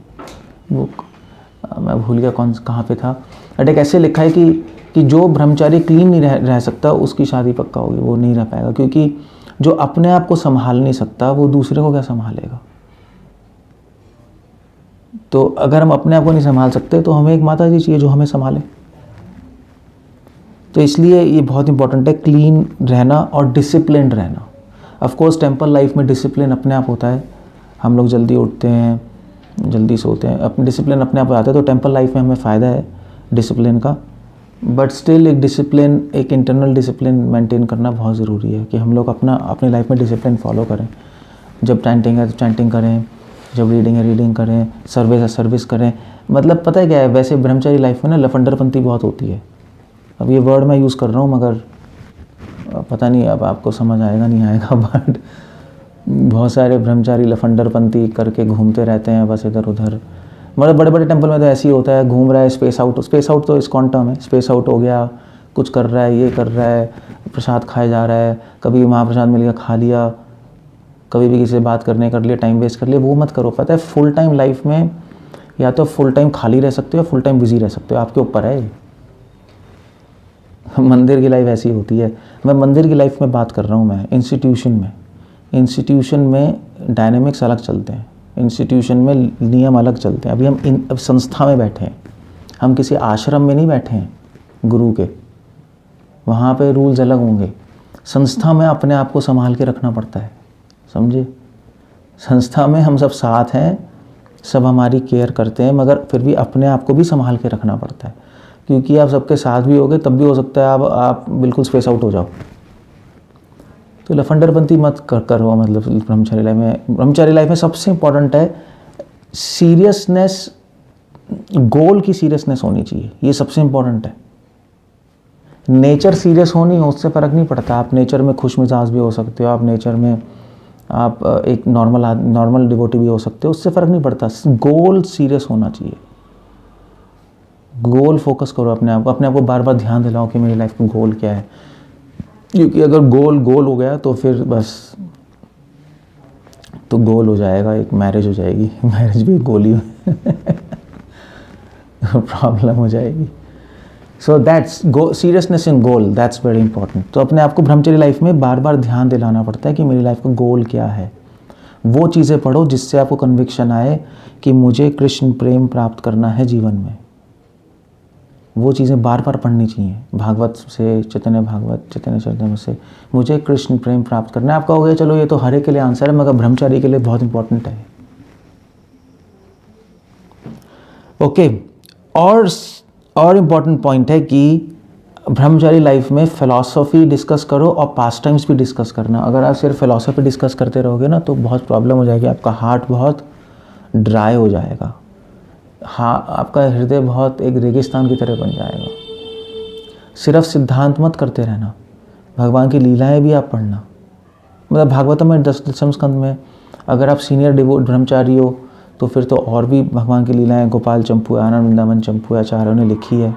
Speaker 1: मैं भूल गया कहाँ पे था, बट एक ऐसे लिखा है कि जो ब्रह्मचारी क्लीन नहीं रह सकता उसकी शादी पक्का होगी, वो नहीं रह पाएगा, क्योंकि जो अपने आप को संभाल नहीं सकता वो दूसरे को क्या संभालेगा। तो अगर हम अपने आप को नहीं संभाल सकते तो हमें एक माता जी चाहिए जो हमें संभाले। तो इसलिए ये बहुत इंपॉर्टेंट है क्लीन रहना और डिसिप्लिन रहना। ऑफ कोर्स टेंपल लाइफ में डिसिप्लिन अपने आप होता है, हम लोग जल्दी उठते हैं, जल्दी सोते हैं, अपने डिसिप्लिन अपने आप आता है, तो टेंपल लाइफ में हमें फ़ायदा है डिसिप्लिन का। बट स्टिल एक डिसिप्लिन, एक इंटरनल डिसिप्लिन मेंटेन करना बहुत ज़रूरी है कि हम लोग अपनी लाइफ में डिसिप्लिन फॉलो करें। जब चैंटिंग है तो चैंटिंग करें, जब रीडिंग है रीडिंग करें, सर्विस है सर्विस करें। मतलब पता है क्या है, वैसे ब्रह्मचारी लाइफ में ना लफंडरपंती बहुत होती है। अब ये वर्ड मैं यूज़ कर रहा हूँ मगर पता नहीं अब आपको समझ आएगा नहीं आएगा, बट बहुत सारे ब्रह्मचारी लफंडरपंती करके घूमते रहते हैं बस इधर उधर। मतलब बड़े बड़े टेंपल में तो ऐसे ही होता है, घूम रहा है, स्पेस आउट तो इस्कॉन टर्म है, स्पेस आउट हो गया, कुछ कर रहा है, ये कर रहा है, प्रसाद खाए जा रहा है, कभी महाप्रसाद मिल गया खा लिया, कभी भी किसी से बात करने कर लिया, टाइम वेस्ट कर लिया। वो मत करो। पता है फुल टाइम लाइफ में या तो फुल टाइम खाली रह सकते हो या फुल टाइम बिजी रह सकते हो, आपके ऊपर है। मंदिर की लाइफ ऐसी होती है। मैं मंदिर की लाइफ में बात कर रहा हूँ, मैं इंस्टीट्यूशन में डायनेमिक्स अलग चलते हैं, इंस्टीट्यूशन में नियम अलग चलते हैं। अभी हम अब संस्था में बैठे हैं, हम किसी आश्रम में नहीं बैठे हैं गुरु के, वहाँ पे रूल्स अलग होंगे। संस्था में अपने आप को संभाल के रखना पड़ता है, समझे। संस्था में हम सब साथ हैं, सब हमारी केयर करते हैं, मगर फिर भी अपने आप को भी संभाल के रखना पड़ता है, क्योंकि आप सबके साथ भी होगे तब भी हो सकता है आप बिल्कुल स्पेस आउट हो जाओ। तो लफंडरपंती मत करो। मतलब ब्रह्मचारी लाइफ में सबसे इम्पॉर्टेंट है सीरियसनेस, गोल की सीरियसनेस होनी चाहिए, ये सबसे इम्पॉर्टेंट है। नेचर सीरियस होनी हो उससे फ़र्क नहीं पड़ता, आप नेचर में खुश मिजाज भी हो सकते हो, आप नेचर में आप एक नॉर्मल डिवोटी भी हो सकते हो, उससे फ़र्क नहीं पड़ता। गोल सीरियस होना चाहिए, गोल फोकस करो अपने आप को बार बार ध्यान दिलाओ कि मेरी लाइफ का गोल क्या है, क्योंकि अगर गोल हो गया तो फिर बस तो गोल हो जाएगा, एक मैरिज हो जाएगी, मैरिज भी गोल ही प्रॉब्लम हो जाएगी। So that's seriousness in goal, that's very important. तो अपने आप को ब्रह्मचर्य लाइफ में बार बार ध्यान दिलाना पड़ता है कि मेरी लाइफ का गोल क्या है। वो चीज़ें पढ़ो जिससे आपको कन्विक्शन आए कि मुझे कृष्ण प्रेम प्राप्त करना है जीवन में। वो चीज़ें बार बार पढ़नी चाहिए, भागवत से, चैतन्य भागवत, चैतन्य चरितामृत से, मुझे कृष्ण प्रेम प्राप्त करना है। आपका हो गया चलो ये तो हर एक के लिए आंसर है, मगर ब्रह्मचारी के लिए बहुत इंपॉर्टेंट है। ओके, और इम्पॉर्टेंट पॉइंट है कि ब्रह्मचारी लाइफ में फ़िलॉसफी डिस्कस करो और पास टाइम्स भी डिस्कस करना। अगर आप सिर्फ फ़िलॉसफी डिस्कस करते रहोगे ना तो बहुत प्रॉब्लम हो जाएगी, आपका हार्ट बहुत ड्राई हो जाएगा, हाँ आपका हृदय बहुत एक रेगिस्तान की तरह बन जाएगा। सिर्फ सिद्धांत मत करते रहना, भगवान की लीलाएं भी आप पढ़ना। मतलब भागवतम में 10वें स्कंद में अगर आप सीनियर ब्रह्मचारी हो तो फिर तो और भी भगवान की लीलाएं, गोपाल चंपू, आनंद वृंदावन चंपू आचार्यों ने लिखी है।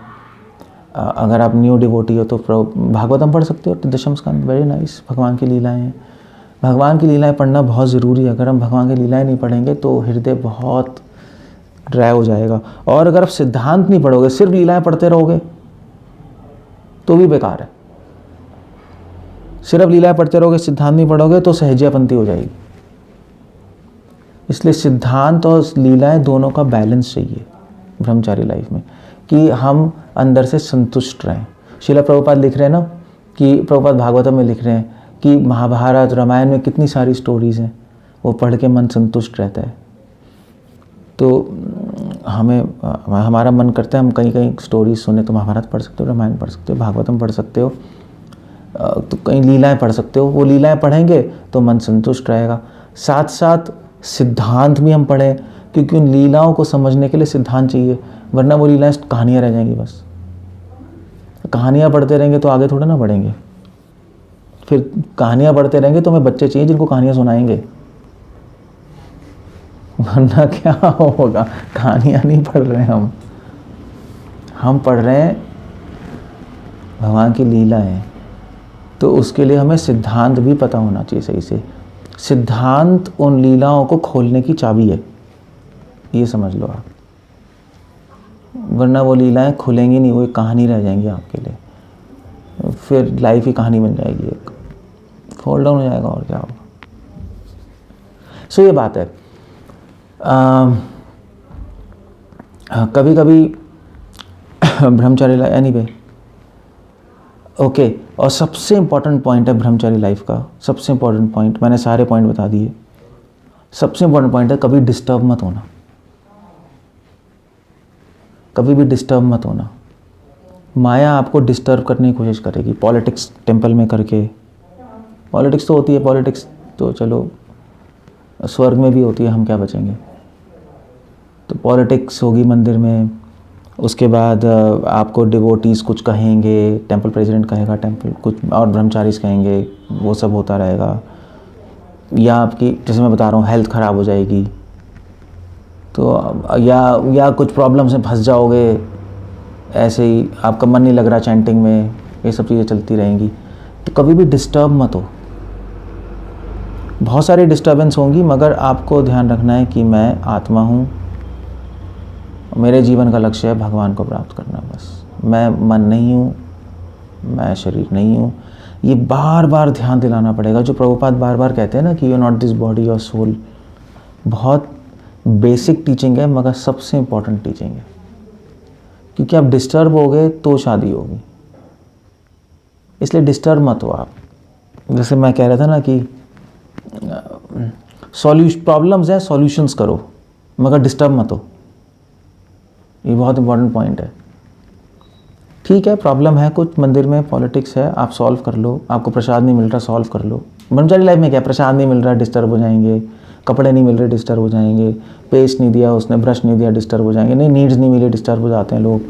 Speaker 1: अगर आप न्यू डिवोटी हो तो भागवतम पढ़ सकते हो, 10वें स्कंद, वेरी नाइस, भगवान की लीलाएं हैं। भगवान की लीलाएं पढ़ना बहुत ज़रूरी है। अगर हम भगवान की लीलाएं नहीं पढ़ेंगे तो हृदय बहुत ड्राई हो जाएगा। और अगर आप सिद्धांत नहीं पढ़ोगे, सिर्फ लीलाएं पढ़ते रहोगे तो भी बेकार है। सिर्फ लीलाएं पढ़ते रहोगे, सिद्धांत नहीं पढ़ोगे तो सहज्यापंती हो जाएगी। इसलिए सिद्धांत और लीलाएं दोनों का बैलेंस चाहिए ब्रह्मचारी लाइफ में, कि हम अंदर से संतुष्ट रहें। श्रील प्रभुपाद लिख रहे हैं ना कि प्रभुपाद भागवतम में लिख रहे हैं कि महाभारत रामायण में कितनी सारी स्टोरीज़ हैं, वो पढ़ के मन संतुष्ट रहता है। तो हमारा मन करता है हम कहीं कहीं स्टोरीज सुने, तो महाभारत पढ़ सकते हो, रामायण पढ़ सकते हो, भागवतम पढ़ सकते हो, तो कहीं लीलाएं पढ़ सकते हो। वो लीलाएं पढ़ेंगे तो मन संतुष्ट रहेगा। साथ साथ सिद्धांत भी हम पढ़ें, क्योंकि उन लीलाओं को समझने के लिए सिद्धांत चाहिए, वरना वो लीलाएं कहानियाँ रह जाएंगी। बस कहानियाँ पढ़ते रहेंगे तो आगे थोड़ा ना बढ़ेंगे। फिर कहानियाँ पढ़ते रहेंगे तो हमें बच्चे चाहिए जिनको कहानियाँ सुनाएंगे, वरना क्या होगा। कहानियाँ नहीं पढ़ रहे हैं हम पढ़ रहे हैं भगवान की लीला है। तो उसके लिए हमें सिद्धांत भी पता होना चाहिए सही से। सिद्धांत उन लीलाओं को खोलने की चाबी है, ये समझ लो आप। वरना वो लीलाएं खुलेंगी नहीं, वो एक कहानी रह जाएंगी आपके लिए, फिर लाइफ ही कहानी बन जाएगी, एक फॉल डाउन हो जाएगा और क्या होगा। सो ये बात है। कभी कभी ब्रह्मचारी लाइफ, एनीवे, ओके। और सबसे इम्पॉर्टेंट पॉइंट है ब्रह्मचारी लाइफ का, सबसे इम्पॉर्टेंट पॉइंट, मैंने सारे पॉइंट बता दिए, सबसे इम्पॉर्टेंट पॉइंट है कभी डिस्टर्ब मत होना, कभी भी डिस्टर्ब मत होना। माया आपको डिस्टर्ब करने की कोशिश करेगी, पॉलिटिक्स टेंपल में करके, पॉलिटिक्स तो होती है, पॉलिटिक्स तो चलो स्वर्ग में भी होती है, हम क्या बचेंगे। तो पॉलिटिक्स होगी मंदिर में, उसके बाद आपको डिवोटीज़ कुछ कहेंगे, टेंपल प्रेसिडेंट कहेगा, टेंपल कुछ और ब्रह्मचारीज कहेंगे, वो सब होता रहेगा। या आपकी, जैसे मैं बता रहा हूँ, हेल्थ ख़राब हो जाएगी, तो या कुछ प्रॉब्लम्स में फंस जाओगे, ऐसे ही आपका मन नहीं लग रहा चैंटिंग में, ये सब चीज़ें चलती रहेंगी। तो कभी भी डिस्टर्ब मत हो। बहुत सारी डिस्टर्बेंस होंगी, मगर आपको ध्यान रखना है कि मैं आत्मा हूँ, मेरे जीवन का लक्ष्य है भगवान को प्राप्त करना, बस। मैं मन नहीं हूँ, मैं शरीर नहीं हूँ। ये बार बार ध्यान दिलाना पड़ेगा, जो प्रभुपाद बार बार कहते हैं ना कि यू नॉट दिस बॉडी और सोल। बहुत बेसिक टीचिंग है, मगर सबसे इम्पॉर्टेंट टीचिंग है, क्योंकि आप डिस्टर्ब हो गए तो शादी होगी, इसलिए डिस्टर्ब मत हो आप। जैसे मैं कह रहा था ना कि प्रॉब्लम्स हैं, सॉल्यूशंस करो, मगर डिस्टर्ब मत हो। ये बहुत इंपॉर्टेंट पॉइंट है। ठीक है, प्रॉब्लम है कुछ मंदिर में, पॉलिटिक्स है, आप सॉल्व कर लो। आपको प्रसाद नहीं मिल रहा, सॉल्व कर लो। ब्रह्मचारी लाइफ में क्या, प्रसाद नहीं मिल रहा, डिस्टर्ब हो जाएंगे, कपड़े नहीं मिल रहे, डिस्टर्ब हो जाएंगे, पेस्ट नहीं दिया उसने, ब्रश नहीं दिया, डिस्टर्ब हो जाएंगे, नहीं नीड्स नहीं मिले, डिस्टर्ब हो जाते हैं लोग,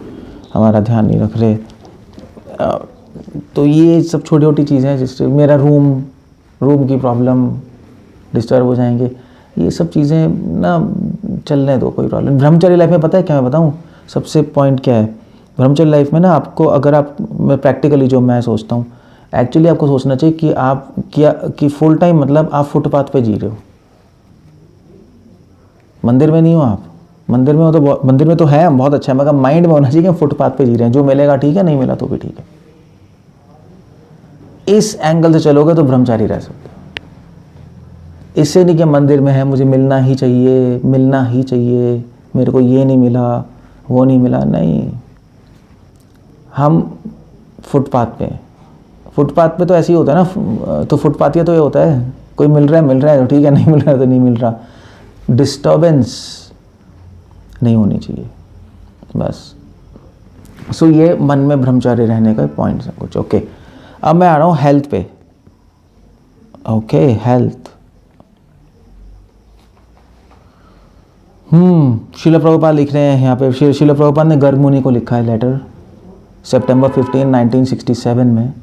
Speaker 1: हमारा ध्यान नहीं रख रहे। तो ये सब छोटी छोटी चीज़ें हैं, जिससे मेरा रूम की प्रॉब्लम, डिस्टर्ब हो जाएंगे। ये सब चीज़ें ना चलने दो, कोई प्रॉब्लम। ब्रह्मचारी लाइफ में पता है क्या मैं बताऊँ, सबसे पॉइंट क्या है ब्रह्मचारी लाइफ में ना, आपको अगर आप, मैं प्रैक्टिकली जो मैं सोचता हूँ, एक्चुअली आपको सोचना चाहिए कि आप क्या, कि फुल टाइम मतलब आप फुटपाथ पे जी रहे हो, मंदिर में नहीं हो आप। मंदिर में हो तो मंदिर में तो है, बहुत अच्छा है, मगर माइंड में होना चाहिए कि फुटपाथ पे जी रहे हैं, जो मिलेगा ठीक है, नहीं मिला तो भी ठीक है। इस एंगल से चलोगे तो ब्रह्मचारी रह सकते हो। इससे नहीं कि मंदिर में है, मुझे मिलना ही चाहिए, मिलना ही चाहिए, मेरे को ये नहीं मिला, वो नहीं मिला, नहीं। हम फुटपाथ पे, फुटपाथ पे तो ऐसे ही होता है ना, तो फुटपाथिया तो ये होता है, कोई मिल रहा है तो ठीक है, नहीं मिल रहा है तो नहीं मिल रहा। डिस्टर्बेंस नहीं होनी चाहिए, बस। सो ये मन में ब्रह्मचारी रहने का पॉइंट्स हैं कुछ। ओके, अब मैं आ रहा हूँ हेल्थ पे। Okay, health. शिला प्रभुपाद लिख रहे हैं यहाँ पे, शिला प्रभुपाद ने गर्ग मुनि को लिखा है लेटर, सितंबर 15, 1967 में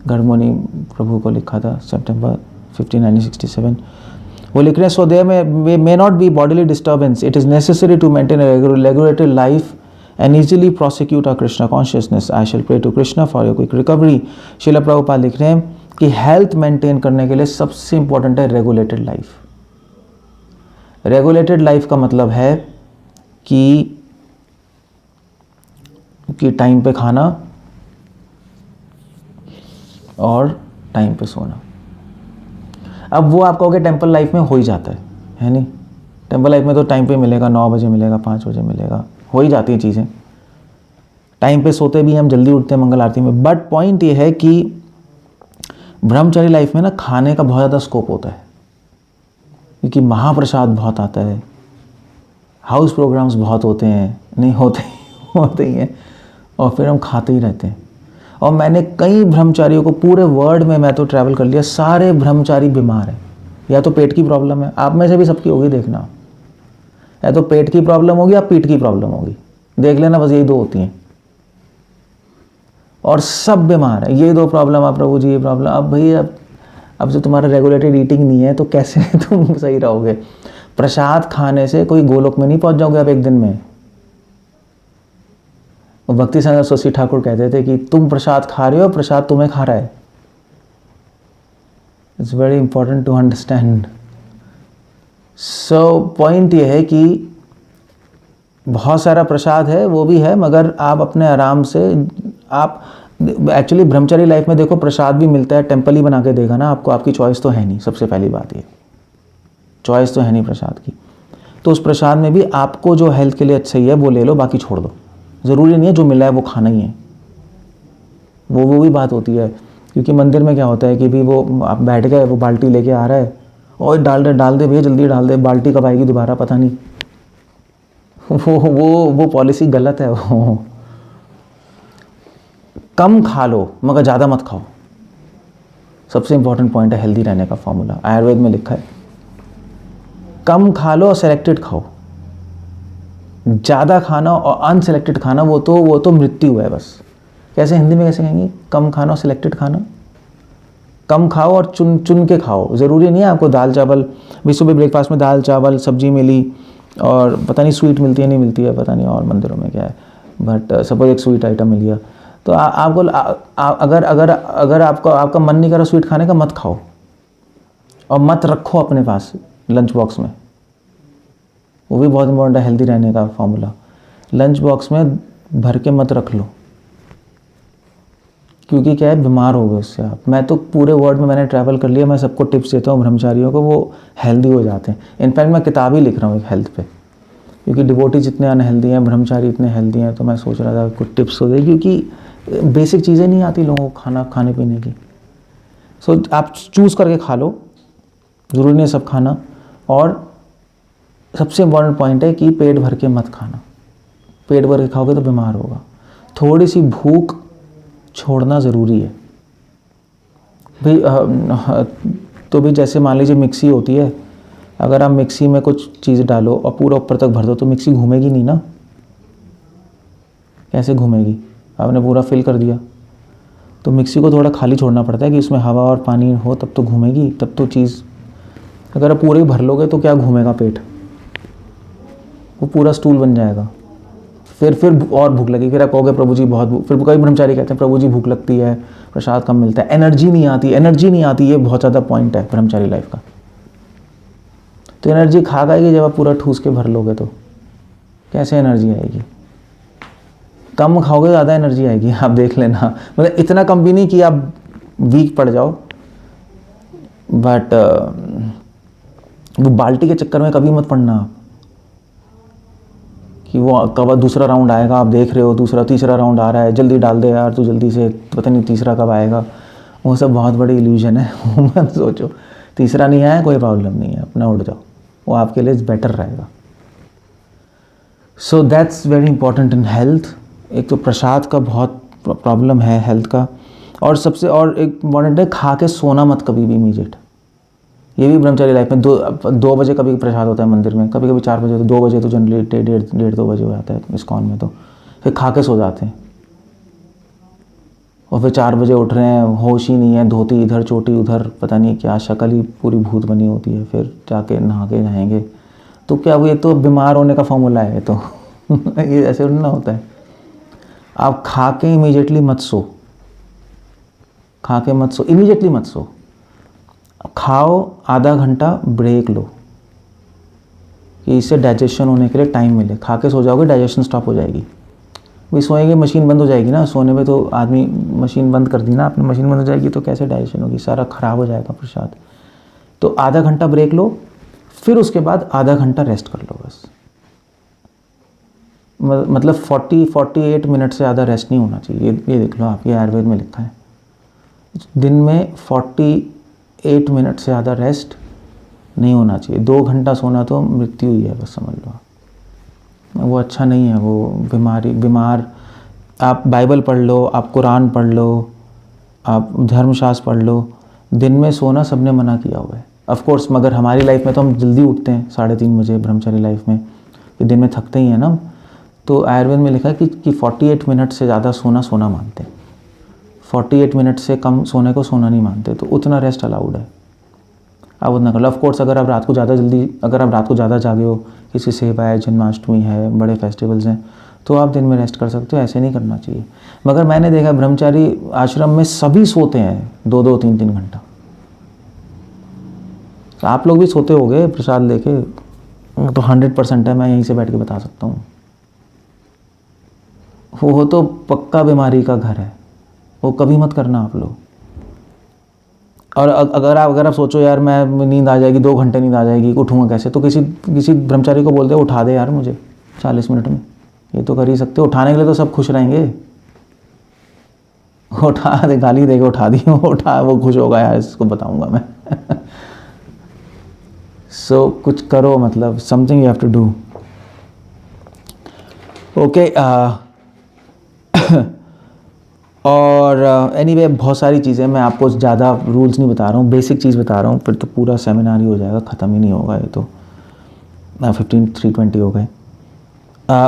Speaker 1: गर्ग मुनि प्रभु को लिखा था, सितंबर 15, 1967। वो लिख रहे हैं, so there may not be bodily disturbance, it is necessary to maintain regulated life and easily prosecute our Krishna consciousness. I shall pray to Krishna for your quick recovery. शिला प्रभुपाद लिख रहे हैं कि हेल्थ मेंटेन करने के लिए सबसे important है regulated life. Regulated life का मतलब है कि टाइम पे खाना और टाइम पे सोना। अब वो आप कहोगे टेंपल लाइफ में हो ही जाता है नहीं? टेंपल लाइफ में तो टाइम पे मिलेगा, 9 बजे मिलेगा, 5 बजे मिलेगा, हो ही जाती हैं चीज़ें। टाइम पे सोते भी हम, जल्दी उठते हैं मंगल आरती में। बट पॉइंट ये है कि ब्रह्मचारी लाइफ में ना खाने का बहुत ज़्यादा स्कोप होता है, क्योंकि महाप्रसाद बहुत आता है, हाउस प्रोग्राम्स बहुत होते हैं, नहीं होते ही हैं, और फिर हम खाते ही रहते हैं। और मैंने कई ब्रह्मचारियों को, पूरे वर्ल्ड में मैं तो ट्रैवल कर लिया, सारे ब्रह्मचारी बीमार हैं। या तो पेट की प्रॉब्लम है, आप में से भी सबकी होगी, देखना, या तो पेट की प्रॉब्लम होगी या पीठ की प्रॉब्लम होगी, देख लेना, बस यही 2 होती हैं, और सब बीमार है। ये 2 प्रॉब्लम, आप प्रभु जी ये प्रॉब्लम। अब भाई अब जो तुम्हारा रेगुलेटेड ईटिंग नहीं है तो कैसे तुम सही रहोगे? प्रसाद खाने से कोई गोलोक में नहीं पहुंच जाओगे आप एक दिन में। भक्ति संग शशि ठाकुर कहते थे कि तुम प्रसाद खा रहे हो, प्रसाद तुम्हें खा रहा है। It's very important to understand. So point ये है कि बहुत सारा प्रसाद है वो भी है, मगर आप अपने आराम से आप एक्चुअली ब्रह्मचारी लाइफ में देखो प्रसाद भी मिलता है, टेम्पल ही बना के देगा ना आपको, आपकी चॉइस तो है नहीं। सबसे पहली बात ये चॉइस तो है नहीं प्रसाद की, तो उस प्रसाद में भी आपको जो हेल्थ के लिए अच्छा ही है वो ले लो, बाकी छोड़ दो। ज़रूरी नहीं है जो मिला है वो खाना ही है, वो भी बात होती है। क्योंकि मंदिर में क्या होता है कि भी वो आप बैठ गए, वो बाल्टी लेके आ रहा है और डाल दे भैया, जल्दी डाल दे, बाल्टी कब आएगी दोबारा पता नहीं। वो पॉलिसी गलत है। वो कम खा लो मगर ज़्यादा मत खाओ। सबसे इंपॉर्टेंट पॉइंट है हेल्दी रहने का फॉर्मूला, आयुर्वेद में लिखा है कम खा लो और सेलेक्टेड खाओ। ज़्यादा खाना और अनसेलेक्टेड खाना वो तो मृत्यु है बस। कैसे हिंदी में कैसे कहेंगे? कम खाना और सिलेक्टेड खाना। कम खाओ और चुन के खाओ। ज़रूरी नहीं है आपको दाल चावल भी, सुबह ब्रेकफास्ट में दाल चावल सब्जी मिली और पता नहीं स्वीट मिलती है नहीं मिलती है, पता नहीं और मंदिरों में क्या है, बट सपोज एक स्वीट आइटम मिल गया तो आपको अगर आपका मन नहीं कर रहा स्वीट खाने का, मत खाओ और मत रखो अपने पास लंच बॉक्स में। वो भी बहुत इंपॉर्टेंट है हेल्दी रहने का फॉर्मूला। लंच बॉक्स में भर के मत रख लो, क्योंकि क्या है बीमार हो गए उससे आप। मैं तो पूरे वर्ल्ड में मैंने ट्रैवल कर लिया, मैं सबको टिप्स देता हूँ ब्रह्मचारियों को, वो हेल्दी हो जाते हैं। इनफैक्ट मैं किताब ही लिख रहा हूँ एक हेल्थ पे, क्योंकि डिवोटी जितने अनहेल्दी हैं ब्रह्मचारी इतने हेल्दी हैं, तो मैं सोच रहा था कुछ टिप्स हो जाए, क्योंकि बेसिक चीज़ें नहीं आती लोगों को खाने पीने की। सो आप चूज़ करके खा लो, ज़रूरी नहीं सब खाना। और सबसे इम्पॉर्टेंट पॉइंट है कि पेट भर के मत खाना। पेट भर के खाओगे तो बीमार होगा। थोड़ी सी भूख छोड़ना ज़रूरी है भाई। तो भी जैसे मान लीजिए मिक्सी होती है, अगर आप मिक्सी में कुछ चीज़ डालो और पूरा ऊपर तक भर दो तो मिक्सी घूमेगी नहीं ना। कैसे घूमेगी? आपने पूरा फिल कर दिया, तो मिक्सी को थोड़ा खाली छोड़ना पड़ता है कि उसमें हवा और पानी हो, तब तो घूमेगी, तब तो चीज़। अगर आप पूरे ही भर लोगे तो क्या घूमेगा पेट, वो पूरा स्टूल बन जाएगा। फिर और भूख लगी, फिर आप कहोगे प्रभु जी बहुत भूख। फिर कई ब्रह्मचारी कहते हैं प्रभु जी भूख लगती है, प्रसाद कम मिलता है, एनर्जी नहीं आती। ये बहुत ज़्यादा पॉइंट है ब्रह्मचारी लाइफ का। तो एनर्जी खा गई जब आप पूरा ठूस के भर लोगे तो कैसे एनर्जी आएगी? कम खाओगे ज़्यादा एनर्जी आएगी, आप देख लेना। मतलब इतना कम भी नहीं कि आप वीक पड़ जाओ, बट वो बाल्टी के चक्कर में कभी मत पड़ना आप कि वो कब दूसरा राउंड आएगा, आप देख रहे हो दूसरा तीसरा राउंड आ रहा है, जल्दी डाल दे यार तू जल्दी से, पता नहीं तीसरा कब आएगा। वो सब बहुत बड़ी इल्यूजन है। मत सोचो तीसरा नहीं आया कोई प्रॉब्लम नहीं है, अपना उठ जाओ, वो आपके लिए बेटर रहेगा। So that's very important in health. एक तो प्रसाद का बहुत प्रॉब्लम है हेल्थ का, और सबसे और एक इम्पॉर्टेंट है खा के सोना मत कभी भी इमीडिएट। ये भी ब्रह्मचारी लाइफ में 2 बजे कभी प्रसाद होता है मंदिर में, कभी 4 बजे, तो 2 बजे तो जनरली 1:30-2 बजे हो जाता है इस्कॉन में। तो फिर खा के सो जाते हैं और फिर 4 बजे उठ रहे हैं, होश ही नहीं है, धोती इधर चोटी उधर, पता नहीं क्या, शक्ल ही पूरी भूत बनी होती है। फिर जाके नहा के जाएंगे तो क्या वो, ये तो बीमार होने का फॉर्मूला है तो। ये ऐसे ना होता है। आप खा के इमीडिएटली मत सो, इमीडिएटली मत सो। खाओ, आधा घंटा ब्रेक लो कि इससे डाइजेशन होने के लिए टाइम मिले। खा के सो जाओगे डाइजेशन स्टॉप हो जाएगी, भाई सोएंगे मशीन बंद हो जाएगी ना। सोने में तो आदमी मशीन बंद कर दी ना आपने, मशीन बंद हो जाएगी तो कैसे डाइजेशन होगी, सारा ख़राब हो जाएगा प्रसाद। तो आधा घंटा ब्रेक लो, फिर उसके बाद आधा घंटा रेस्ट कर लो बस। मतलब 48 मिनट से ज़्यादा रेस्ट नहीं होना चाहिए। ये देख लो आप, ये आयुर्वेद में लिखा है, दिन में 48 मिनट से ज़्यादा रेस्ट नहीं होना चाहिए। 2 घंटा सोना तो मृत्यु ही है बस, समझ लो। वो अच्छा नहीं है, वो बीमार। आप बाइबल पढ़ लो, आप कुरान पढ़ लो, आप धर्मशास्त्र पढ़ लो, दिन में सोना सबने मना किया हुआ है। ऑफ कोर्स मगर हमारी लाइफ में तो हम जल्दी उठते हैं 3:30 बजे ब्रह्मचारी लाइफ में, कि दिन में थकते ही हैं ना। तो आयुर्वेद में लिखा है कि 48 मिनट से ज़्यादा सोना मानते हैं, 48 मिनट से कम सोने को सोना नहीं मानते। तो उतना रेस्ट अलाउड है, आप उतना कर लो। ऑफकोर्स अगर आप रात को ज़्यादा जागे हो, किसी सेवा है, जन्माष्टमी है, बड़े फेस्टिवल्स हैं, तो आप दिन में रेस्ट कर सकते हो, ऐसे नहीं करना चाहिए। मगर मैंने देखा ब्रह्मचारी आश्रम में सभी सोते हैं 2-2, 3-3 घंटा। आप लोग भी सोते होगे प्रसाद लेके, तो 100% है, मैं यहीं से बैठ के बता सकता हूँ। वो तो पक्का बीमारी का घर है, वो कभी मत करना आप लोग। और अगर आप सोचो यार मैं नींद आ जाएगी, 2 घंटे नींद आ जाएगी, उठूँगा कैसे, तो किसी ब्रह्मचारी को बोलते उठा दे यार मुझे 40 मिनट में। ये तो कर ही सकते हो, उठाने के लिए तो सब खुश रहेंगे। उठा दे, गाली देके उठा दी, उठा, वो खुश होगा यार इसको बताऊंगा मैं। सो कुछ करो, मतलब something you have to do. Okay. और एनीवे बहुत सारी चीज़ें, मैं आपको ज़्यादा रूल्स नहीं बता रहा हूँ, बेसिक चीज़ बता रहा हूँ, फिर तो पूरा सेमिनार ही हो जाएगा, ख़त्म ही नहीं होगा ये तो। 320 हो गए।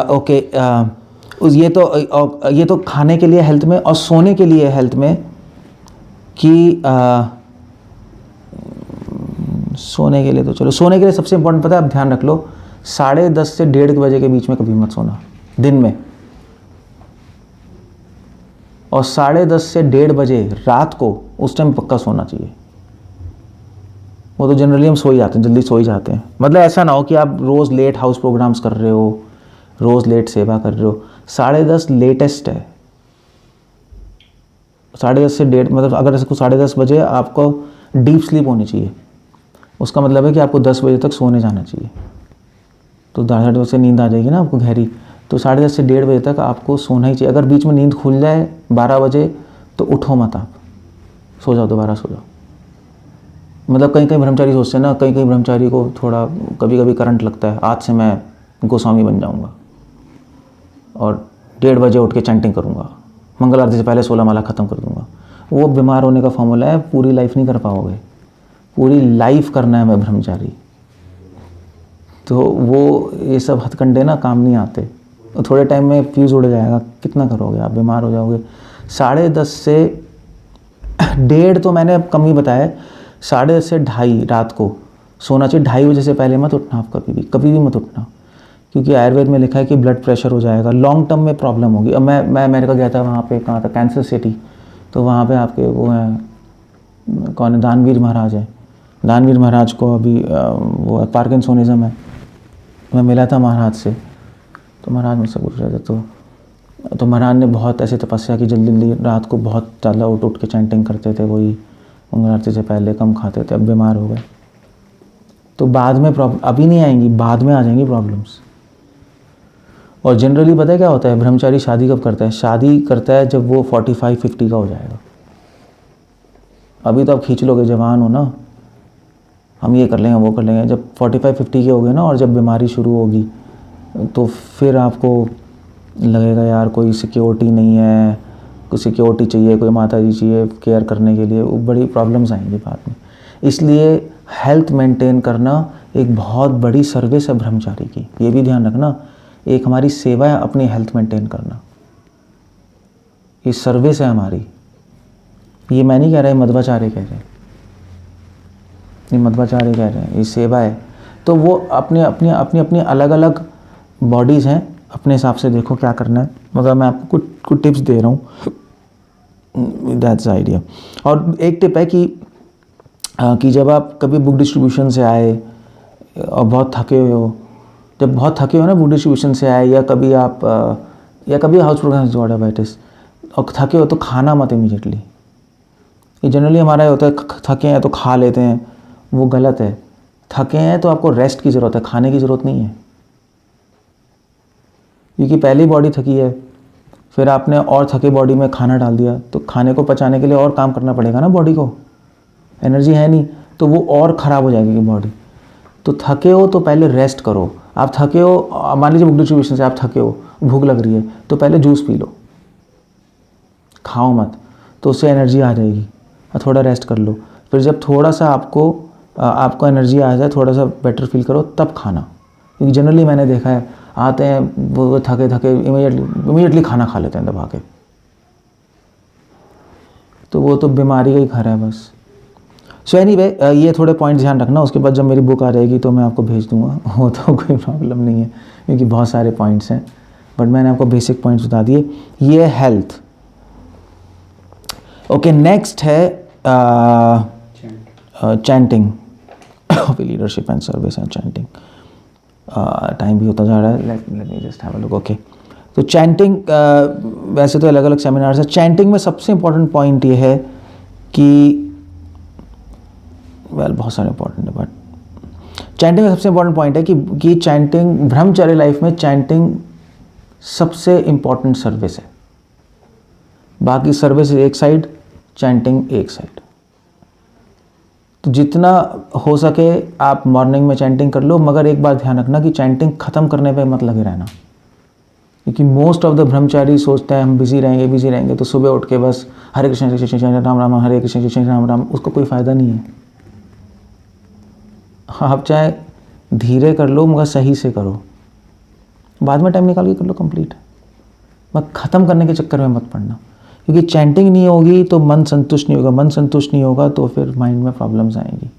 Speaker 1: ओके। ये तो खाने के लिए हेल्थ में, और सोने के लिए हेल्थ में कि सोने के लिए तो चलो, सोने के लिए सबसे इम्पोर्टेंट पता है, आप ध्यान रख लो, 10:30 से 1:30 बजे के बीच में कभी मत सोना दिन में, और 10:30 से 1:30 बजे रात को, उस टाइम पक्का सोना चाहिए। वो तो जनरली हम सो ही जाते हैं, जल्दी सो ही जाते हैं। मतलब ऐसा ना हो कि आप रोज़ लेट हाउस प्रोग्राम्स कर रहे हो, रोज़ लेट सेवा कर रहे हो। 10:30 लेटेस्ट है, 10:30 से 1:30, मतलब अगर इसको 10:30 बजे आपको डीप स्लीप होनी चाहिए, उसका मतलब है कि आपको 10 बजे तक सोने जाना चाहिए। तो 10:30 से नींद आ जाएगी ना आपको गहरी, तो 10:30 से 1:30 बजे तक आपको सोना ही चाहिए। अगर बीच में नींद खुल जाए 12 बजे तो उठो मत, आप सो जाओ, दोबारा सो जाओ। मतलब कहीं ब्रह्मचारी सोचते हैं ना, कहीं ब्रह्मचारी को थोड़ा कभी कभी करंट लगता है, आज से मैं गोस्वामी बन जाऊंगा और 1:30 बजे उठ के चैंटिंग करूंगा, मंगल आरती से पहले 16 माला ख़त्म कर दूंगा। वो बीमार होने का फॉर्मूला है, पूरी लाइफ नहीं कर पाओगे, पूरी लाइफ करना है मैं ब्रह्मचारी। तो वो ये सब हथकंडे ना काम नहीं आते, तो थोड़े टाइम में फ्यूज़ उड़ जाएगा, कितना करोगे आप, बीमार हो जाओगे। 10:30 से 1:30 तो मैंने अब कम ही बताया, 10:30 से 2:30 रात को सोना चाहिए। 2:30 बजे से पहले मत उठना, आप कभी भी मत उठना, क्योंकि आयुर्वेद में लिखा है कि ब्लड प्रेशर हो जाएगा, लॉन्ग टर्म में प्रॉब्लम होगी। अब मैं अमेरिका गया था, वहाँ पे कहाँ था, कैंसर सिटी, तो वहाँ पे आपके वो हैं, कौन है, दानवीर महाराज है। दानवीर महाराज को अभी वो पार्किंसोनिज्म है। मैं मिला था महाराज से, तो महाराज मुझसे पूछ रहे थे, तो महाराज ने बहुत ऐसे तपस्या की, जल्दी रात को बहुत ज़्यादा उठ के चैंटिंग करते थे, वही मंगल आरती से पहले, कम खाते थे, अब बीमार हो गए। तो बाद में प्रॉब्लम अभी नहीं आएंगी, बाद में आ जाएंगी प्रॉब्लम्स। और जनरली पता है क्या होता है, ब्रह्मचारी शादी कब करता है? शादी करता है जब वो 45-50 का हो जाएगा। अभी तो आप खींच लोगे, जवान हो ना, हम ये कर लेंगे वो कर लेंगे। जब 45-50 के हो गए ना, और जब बीमारी शुरू होगी, तो फिर आपको लगेगा यार कोई सिक्योरिटी नहीं है, कोई सिक्योरिटी चाहिए, कोई माता जी चाहिए केयर करने के लिए, वो बड़ी प्रॉब्लम्स आएंगी बाद में। इसलिए हेल्थ मेंटेन करना एक बहुत बड़ी सर्विस है ब्रह्मचारी की, ये भी ध्यान रखना। एक हमारी सेवा है अपनी हेल्थ मेंटेन करना, ये सर्विस है हमारी। ये मैं नहीं कह रहा, मध्वाचार्य कह रहे हैं, ये मध्वाचार्य कह रहे हैं, ये सेवा है। तो वो अपनी अलग अलग बॉडीज़ हैं, अपने हिसाब से देखो क्या करना है। मगर मैं आपको कुछ टिप्स दे रहा हूँ, दैट्स आइडिया। और एक टिप है कि जब आप कभी बुक डिस्ट्रीब्यूशन से आए और बहुत थके हुए हो, जब बहुत थके हो ना, बुक डिस्ट्रीब्यूशन से आए, या कभी हाउस प्रोग्राम से डायबिटीज और थके हो, तो खाना मत इमीडिएटली। ये जनरली हमारा होता है, थके हैं तो खा लेते हैं, वो गलत है। थके हैं तो आपको रेस्ट की ज़रूरत है, खाने की ज़रूरत नहीं है, क्योंकि पहली बॉडी थकी है, फिर आपने और थके बॉडी में खाना डाल दिया, तो खाने को पचाने के लिए और काम करना पड़ेगा ना, बॉडी को एनर्जी है नहीं, तो वो और ख़राब हो जाएगी बॉडी। तो थके हो तो पहले रेस्ट करो। आप थके हो, मान लीजिए बुक डिस्ट्रीब्यूशन से आप थके हो, भूख लग रही है, तो पहले जूस पी लो, खाओ मत, तो उससे एनर्जी आ जाएगी। और थोड़ा रेस्ट कर लो, फिर जब थोड़ा सा आपको एनर्जी आ जाए, थोड़ा सा बेटर फील करो, तब खाना। क्योंकि जनरली मैंने देखा है, आते हैं वो थके इमीडिएटली खाना खा लेते हैं दबा के, तो वो तो बीमारी का ही घर है बस। सो एनीवे, ये थोड़े पॉइंट ध्यान रखना। उसके बाद जब मेरी बुक आ जाएगी तो मैं आपको भेज दूंगा, वो तो कोई प्रॉब्लम नहीं है, क्योंकि बहुत सारे पॉइंट्स हैं, बट मैंने आपको बेसिक पॉइंट्स बता दिए। ये हेल्थ। ओके, नेक्स्ट है chanting, leadership and service and chanting. Time भी होता जा रहा है, let me just have a look. Okay, तो चैंटिंग, वैसे तो अलग अलग सेमिनार्स है। चैंटिंग में सबसे इम्पोर्टेंट पॉइंट ये है कि बहुत सारे इम्पोर्टेंट है, बट चैंटिंग में सबसे इम्पोर्टेंट पॉइंट है कि चैंटिंग, ब्रह्मचारी लाइफ में चैंटिंग सबसे इम्पोर्टेंट सर्विस है। बाकी सर्विस एक साइड, चैंटिंग एक साइड। तो जितना हो सके आप मॉर्निंग में चैंटिंग कर लो, मगर एक बात ध्यान रखना कि चैंटिंग ख़त्म करने पे मत लगे रहना, क्योंकि मोस्ट ऑफ द ब्रह्मचारी सोचते हैं हम बिजी रहेंगे, तो सुबह उठ के बस हरे कृष्ण राम राम, हरे कृष्ण राम राम, उसको कोई फ़ायदा नहीं है। हाँ, आप चाहे धीरे कर लो मगर सही से करो, बाद में टाइम निकाल के कर लो कंप्लीट, मगर ख़त्म करने के चक्कर में मत पड़ना, क्योंकि चैंटिंग नहीं होगी तो मन संतुष्ट नहीं होगा, मन संतुष्ट नहीं होगा तो फिर माइंड में प्रॉब्लम्स आएंगी।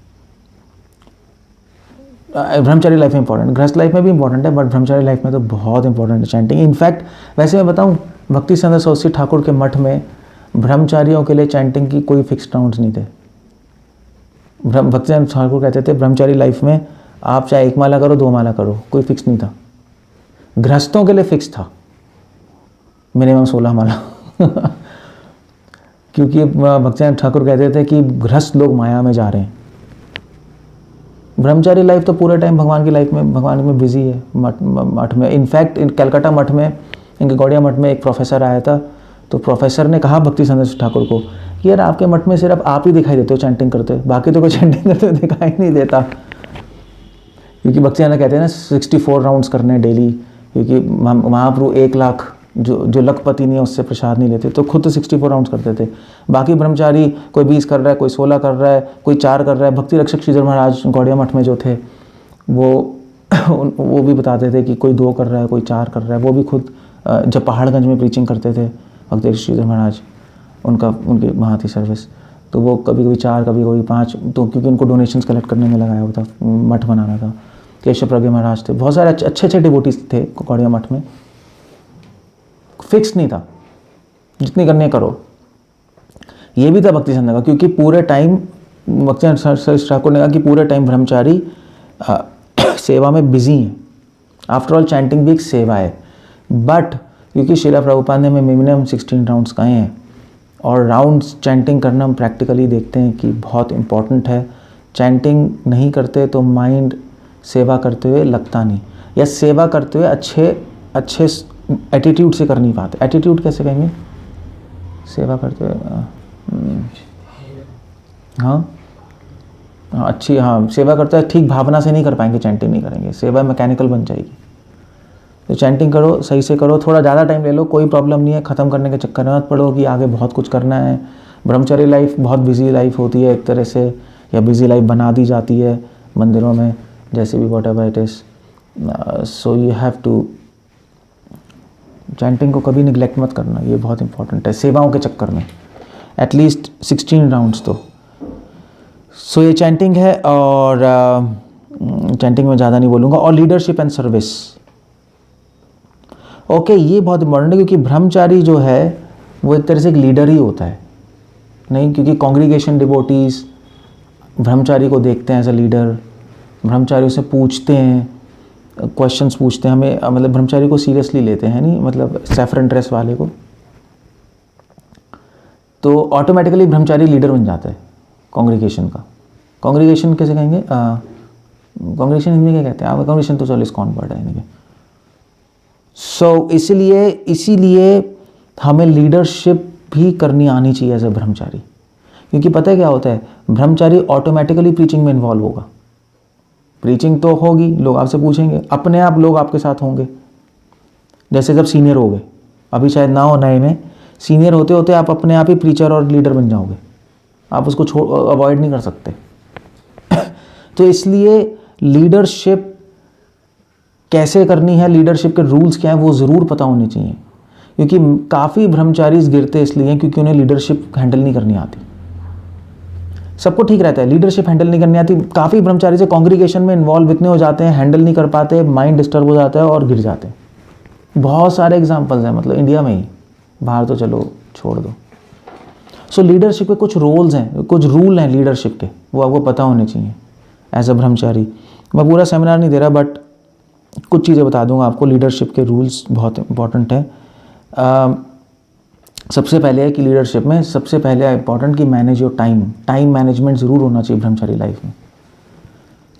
Speaker 1: ब्रह्मचारी लाइफ में इंपॉर्टेंट, गृहस्थ लाइफ में भी इंपॉर्टेंट है, बट ब्रह्मचारी लाइफ में तो बहुत इंपॉर्टेंट है चैंटिंग। इनफैक्ट वैसे मैं बताऊं, भक्ति सिद्धांत सरस्वती ठाकुर के मठ में ब्रह्मचारियों के लिए चैंटिंग की कोई फिक्स राउंड्स नहीं थे। भक्ति सिद्धांत ठाकुर कहते थे ब्रह्मचारी लाइफ में आप चाहे 1 माला करो 2 माला करो, कोई फिक्स नहीं था। गृहस्थों के लिए फिक्स था मिनिमम 16 माला क्योंकि भक्ति सिद्धांत ठाकुर कहते थे कि गृहस्थ लोग माया में जा रहे हैं। ब्रह्मचारी लाइफ तो पूरे टाइम भगवान की लाइफ में, भगवान में बिजी है मठ में। इनफैक्ट कलकत्ता मठ में, इनके गौड़िया मठ में एक प्रोफेसर आया था, तो प्रोफेसर ने कहा भक्ति सिद्धांत ठाकुर को कि यार आपके मठ में सिर्फ आप ही दिखाई देते हो चैंटिंग करते, बाकी तो कोई चैंटिंग करते दिखाई नहीं देता। क्योंकि भक्ति सिद्धांत कहते हैं ना 64 राउंड्स करने डेली, क्योंकि महाप्रभु 1 लाख जो लखपति नहीं है उससे प्रसाद नहीं लेते, तो खुद तो 64 राउंड्स करते थे। बाकी ब्रह्मचारी कोई 20 कर रहा है, कोई 16 कर रहा है, कोई 4 कर रहा है। भक्ति रक्षक श्रीधर महाराज गौड़िया मठ में जो थे वो भी बताते थे कि कोई 2 कर रहा है, कोई 4 कर रहा है। वो भी खुद जब पहाड़गंज में प्रीचिंग करते थे भक्ति रक्षक श्रीधर महाराज, उनकी वहाँ थी सर्विस, तो वो कभी कभी 4 कभी कभी 5, तो क्योंकि उनको डोनेशंस कलेक्ट करने में लगाया हुआ था, मठ बनाना था। केशव प्रज्ञा महाराज थे, बहुत सारे अच्छे डिवोटीज थे गौड़िया मठ में। फिक्स नहीं था, जितनी करनी करो। ये भी था भक्ति सिद्धांत का, क्योंकि पूरे टाइम भक्ति सिद्धांत ठाकुर ने कहा कि पूरे टाइम ब्रह्मचारी सेवा में बिजी हैं। आफ्टर ऑल चैंटिंग भी एक सेवा है, बट क्योंकि श्रीला प्रभुपाद ने हमें मिनिमम 16 राउंड्स कहे हैं, और राउंड्स चैंटिंग करना हम प्रैक्टिकली देखते हैं कि बहुत इंपॉर्टेंट है। चैंटिंग नहीं करते तो माइंड सेवा करते हुए लगता नहीं, या सेवा करते हुए अच्छे एटीट्यूड से कर नहीं पाते। एटीट्यूड कैसे कहेंगे? सेवा करते हुए सेवा करते हुए ठीक भावना से नहीं कर पाएंगे, चैंटिंग नहीं करेंगे, सेवा मैकेनिकल बन जाएगी। तो चैंटिंग करो, सही से करो, थोड़ा ज़्यादा टाइम ले लो, कोई प्रॉब्लम नहीं है। ख़त्म करने के चक्कर में मत पड़ो कि आगे बहुत कुछ करना है। ब्रह्मचारी लाइफ बहुत बिजी लाइफ होती है एक तरह से, या बिजी लाइफ बना दी जाती है मंदिरों में, जैसे भी whatever it is. So you have to, chanting को कभी निगलेक्ट मत करना, ये बहुत इंपॉर्टेंट है सेवाओं के चक्कर में। एटलीस्ट 16 राउंड्स तो। सो ये चैंटिंग है, और चैंटिंग में ज़्यादा नहीं बोलूँगा। और लीडरशिप एंड सर्विस, ओके, ये बहुत इंपॉर्टेंट है, क्योंकि ब्रह्मचारी जो है वो एक तरह से एक लीडर ही होता है, नहीं, क्योंकि कॉन्ग्रीगेशन डिवोटीज ब्रह्मचारी को देखते हैं एज अ लीडर। ब्रह्मचारी से पूछते हैं, क्वेश्चंस पूछते हैं हमें, मतलब ब्रह्मचारी को सीरियसली लेते हैं, नहीं मतलब सैफरन ड्रेस वाले को, तो ऑटोमेटिकली ब्रह्मचारी लीडर बन जाता है कॉन्ग्रीगेशन का। कॉन्ग्रीगेशन कैसे कहेंगे? कॉन्ग्रीगेशन हिंदी में क्या कहते हैं? कॉन्ग्रीगेशन तो चलो इस्कॉन वर्ड है इनके। सो इसीलिए हमें लीडरशिप भी करनी आनी चाहिए एज ए ब्रह्मचारी, क्योंकि पता है क्या होता है, ब्रह्मचारी ऑटोमेटिकली प्रीचिंग में इन्वॉल्व होगा। प्रीचिंग तो होगी, लोग आपसे पूछेंगे, अपने आप लोग आपके साथ होंगे। जैसे जब सीनियर हो गए, अभी शायद ना हो नए में, सीनियर होते होते आप अपने आप ही प्रीचर और लीडर बन जाओगे, आप उसको अवॉइड नहीं कर सकते। तो इसलिए लीडरशिप कैसे करनी है, लीडरशिप के रूल्स क्या हैं, वो ज़रूर पता होने चाहिए, क्योंकि काफ़ी ब्रह्मचारी गिरते इसलिए हैं क्योंकि उन्हें लीडरशिप हैंडल नहीं करनी आती। सबको ठीक रहता है, लीडरशिप हैंडल नहीं करनी आती। काफ़ी ब्रह्मचारी से कॉन्ग्रीगेशन में इन्वॉल्व इतने हो जाते हैं, हैंडल नहीं कर पाते, माइंड डिस्टर्ब हो जाता है और गिर जाते हैं। बहुत सारे एग्जाम्पल्स हैं, मतलब इंडिया में ही, बाहर तो चलो छोड़ दो। सो लीडरशिप के कुछ रोल्स हैं, कुछ रूल हैं लीडरशिप के, वो आपको पता होने चाहिए एज अ ब्रह्मचारी। मैं पूरा सेमिनार नहीं दे रहा, बट कुछ चीज़ें बता दूंगा आपको। लीडरशिप के रूल्स बहुत इंपॉर्टेंट है। सबसे पहले है कि लीडरशिप में सबसे पहले इंपॉर्टेंट कि मैनेज योर टाइम मैनेजमेंट ज़रूर होना चाहिए ब्रह्मचारी लाइफ में।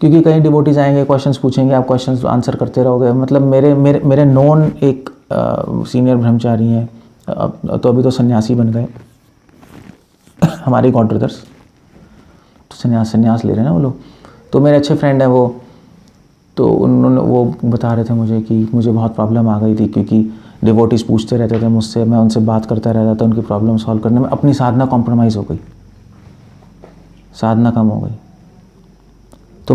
Speaker 1: क्योंकि कई डिवोटीज आएंगे, क्वेश्चंस पूछेंगे, आप क्वेश्चंस आंसर करते रहोगे। मतलब मेरे नॉन एक सीनियर ब्रह्मचारी हैं, तो अभी तो सन्यासी बन गए हमारे गॉड ब्रदर्स, तो सन्यास ले रहे हैं ना वो लोग। तो मेरे अच्छे फ्रेंड हैं वो, तो उन्होंने वो बता रहे थे मुझे कि मुझे बहुत प्रॉब्लम आ गई थी, क्योंकि डिवोटीज पूछते रहते थे मुझसे, मैं उनसे बात करता रहता था, उनकी प्रॉब्लम सॉल्व करने में अपनी साधना कॉम्प्रोमाइज़ हो गई, साधना कम हो गई। तो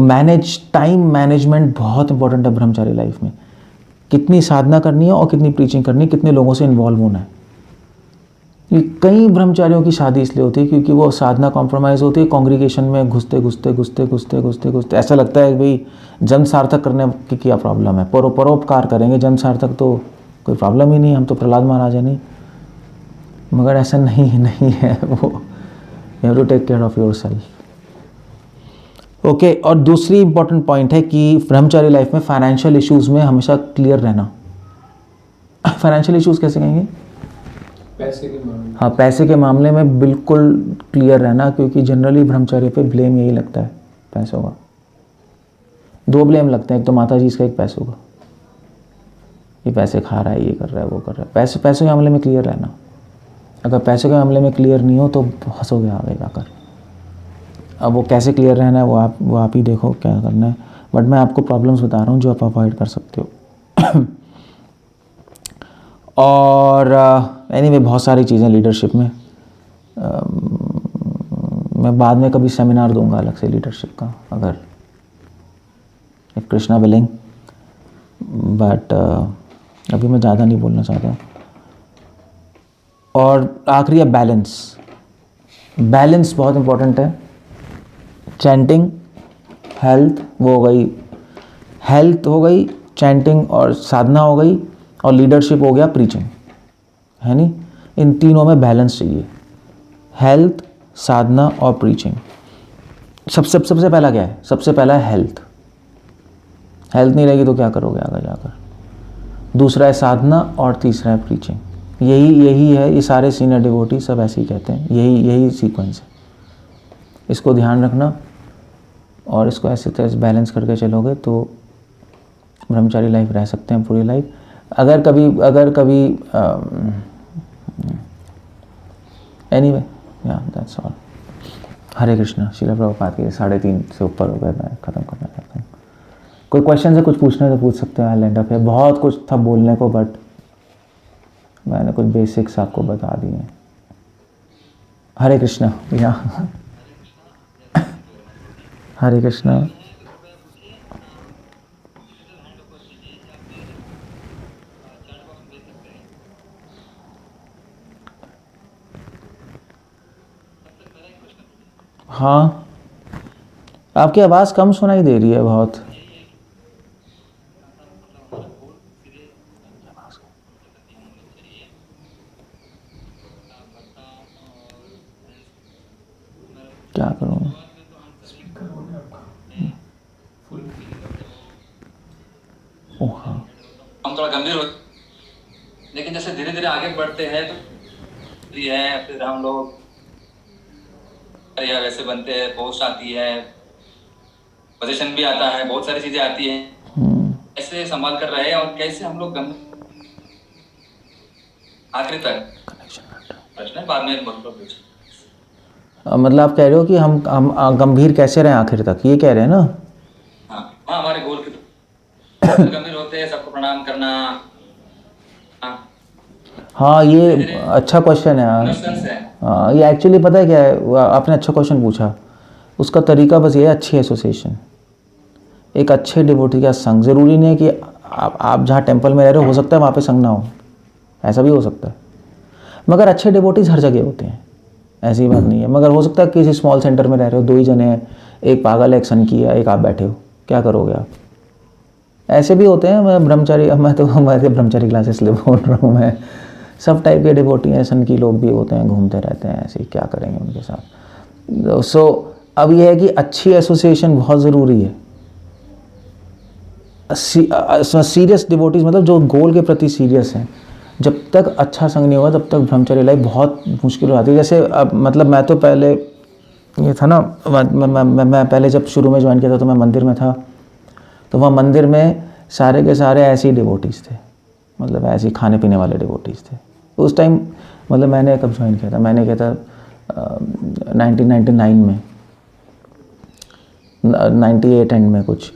Speaker 1: टाइम मैनेजमेंट बहुत इंपॉर्टेंट है ब्रह्मचारी लाइफ में। कितनी साधना करनी है और कितनी प्रीचिंग करनी है, कितने लोगों से इन्वॉल्व होना है। कई ब्रह्मचारियों की शादी इसलिए होती है क्योंकि वो साधना कॉम्प्रोमाइज़ होती है, कॉन्ग्रीगेशन में घुसते घुसते ऐसा लगता है कि भाई जन्म सार्थक करने की क्या प्रॉब्लम है, परोपकार करेंगे, जन्म सार्थक तो कोई प्रॉब्लम ही नहीं, हम तो प्रहलाद महाराज है नहीं। मगर ऐसा नहीं है वो। You have to take care of yourself. Okay, और दूसरी इंपॉर्टेंट पॉइंट है कि ब्रह्मचारी लाइफ में फाइनेंशियल इश्यूज़ में हमेशा क्लियर रहना। फाइनेंशियल इश्यूज़ कैसे कहेंगे?
Speaker 2: पैसे के मामले।
Speaker 1: हाँ, पैसे के मामले में बिल्कुल क्लियर रहना, क्योंकि जनरली ब्रह्मचारी पे ब्लेम यही लगता है पैसों का। दो ब्लेम लगते हैं, एक तो माता जी इसका, एक पैसों का, ये पैसे खा रहा है, ये कर रहा है, वो कर रहा है। पैसों के मामले में क्लियर रहना। अगर पैसों के मामले में क्लियर नहीं हो तो हंसोगे आगे जाकर। अब वो कैसे क्लियर रहना है वो आप ही देखो क्या करना है, बट मैं आपको प्रॉब्लम्स बता रहा हूँ जो आप अवॉइड कर सकते हो। और एनीवे बहुत सारी चीज़ें लीडरशिप में, मैं बाद में कभी सेमिनार दूंगा अलग से लीडरशिप का, अगर इफ कृष्णा विलिंग, बट अभी मैं ज़्यादा नहीं बोलना चाहता। और आखिरी है बैलेंस बहुत इंपॉर्टेंट है। चैंटिंग, हेल्थ हो गई, चैंटिंग और साधना हो गई, और लीडरशिप हो गया प्रीचिंग, है नहीं? इन तीनों में बैलेंस चाहिए, हेल्थ, साधना और प्रीचिंग। सबसे पहला क्या है? सबसे पहला है हेल्थ नहीं रहेगी तो क्या करोगे आगे जाकर। दूसरा है साधना, और तीसरा है प्रीचिंग। यही है, ये सारे सीनियर डिवोटी सब ऐसे ही कहते हैं, यही सीक्वेंस है। इसको ध्यान रखना, और इसको ऐसे तरह से बैलेंस करके चलोगे तो ब्रह्मचारी लाइफ रह सकते हैं पूरी लाइफ। अगर कभी एनीवे, या दैट्स ऑल। हरे कृष्णा। श्रील प्रभुपाद के 3:30 से ऊपर हो गए, मैं ख़त्म करना चाहता हूँ। कोई क्वेश्चन से कुछ पूछना है तो पूछ सकते हैं। आई लैंड अप है, बहुत कुछ था बोलने को, बट मैंने कुछ बेसिक्स आपको बता दिए। हरे कृष्णा। या हरे कृष्णा। हाँ, आपकी आवाज़ कम सुनाई दे रही है बहुत। क्या करूँ? ओह हाँ,
Speaker 2: हम थोड़ा गंभीर हो, लेकिन जैसे धीरे धीरे आगे बढ़ते हैं तो ये है, फिर हम लोग या वैसे बनते हैं, पोस्ट आती है, पोजीशन भी आता है, बहुत सारी चीजें आती हैं। कैसे संभाल कर रहे हैं और कैसे हम लोग आखिरी तक प्रश्न बाद में बहुत।
Speaker 1: मतलब आप कह रहे हो कि हम गंभीर कैसे रहें आखिर तक, ये कह रहे हैं ना?
Speaker 2: हाँ, हमारे गोल की गंभीर होते हैं, सबको प्रणाम करना।
Speaker 1: हाँ, ये अच्छा क्वेश्चन है यार। हाँ, ये एक्चुअली पता है क्या है, आपने अच्छा क्वेश्चन पूछा। उसका तरीका बस ये है, अच्छी एसोसिएशन, एक अच्छे डिवोटी का संग। ज़रूरी नहीं है कि आप जहाँ टेंपल में रह रहे हो सकता है वहाँ पे संग ना हो, ऐसा भी हो सकता है। मगर अच्छे डिवोटीज हर जगह होते हैं, ऐसी बात नहीं है। मगर हो सकता है किसी स्मॉल सेंटर में रह रहे हो, 2 ही जने हैं, एक पागल है, एक सनकी है, एक आप बैठे हो, क्या करोगे आप? ऐसे भी होते हैं। मैं ब्रह्मचारी क्लासेस ले बोल रहा हूँ मैं। सब टाइप के डिवोटी हैं, सनकी लोग भी होते हैं, घूमते रहते हैं ऐसे ही, क्या करेंगे उनके साथ। सो अब यह है कि अच्छी एसोसिएशन बहुत ज़रूरी है। सीरियस डिवोटीज मतलब जो गोल के प्रति सीरियस हैं, जब तक अच्छा संग नहीं होगा तब तक ब्रह्मचर्य लाइफ बहुत मुश्किल हो जाती है। जैसे अब मतलब मैं तो पहले ये था ना, मैं पहले जब शुरू में ज्वाइन किया था तो मैं मंदिर में था, तो वहाँ मंदिर में सारे के सारे ऐसे ही डिवोटीज़ थे, मतलब ऐसे ही खाने पीने वाले डिवोटीज़ थे। तो उस टाइम मतलब मैंने कब ज्वाइन किया था, मैंने किया था 1999 में, 98 एंड में कुछ।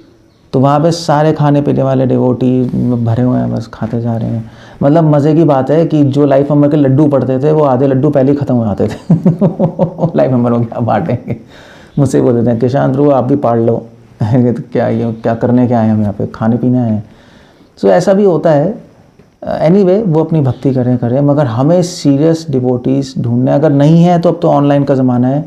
Speaker 1: तो वहाँ पे सारे खाने पीने वाले डिवोटी भरे हुए हैं, बस खाते जा रहे हैं। मतलब मज़े की बात है कि जो लाइफ मेंबर के लड्डू पड़ते थे वो आधे लड्डू पहले ही ख़त्म हो जाते थे। लाइफ मेंबरों को क्या बांटेंगे, मुझसे बोलते थे कि शांत रहो आप भी पाड़ लो। तो क्या ये क्या करने क्या आए हम यहाँ पे, खाने पीने आए हैं। सो ऐसा भी होता है। एनीवे वो अपनी भक्ति करें, मगर हमें सीरियस डिवोटीज़ ढूंढने, अगर नहीं है तो अब तो ऑनलाइन का ज़माना है,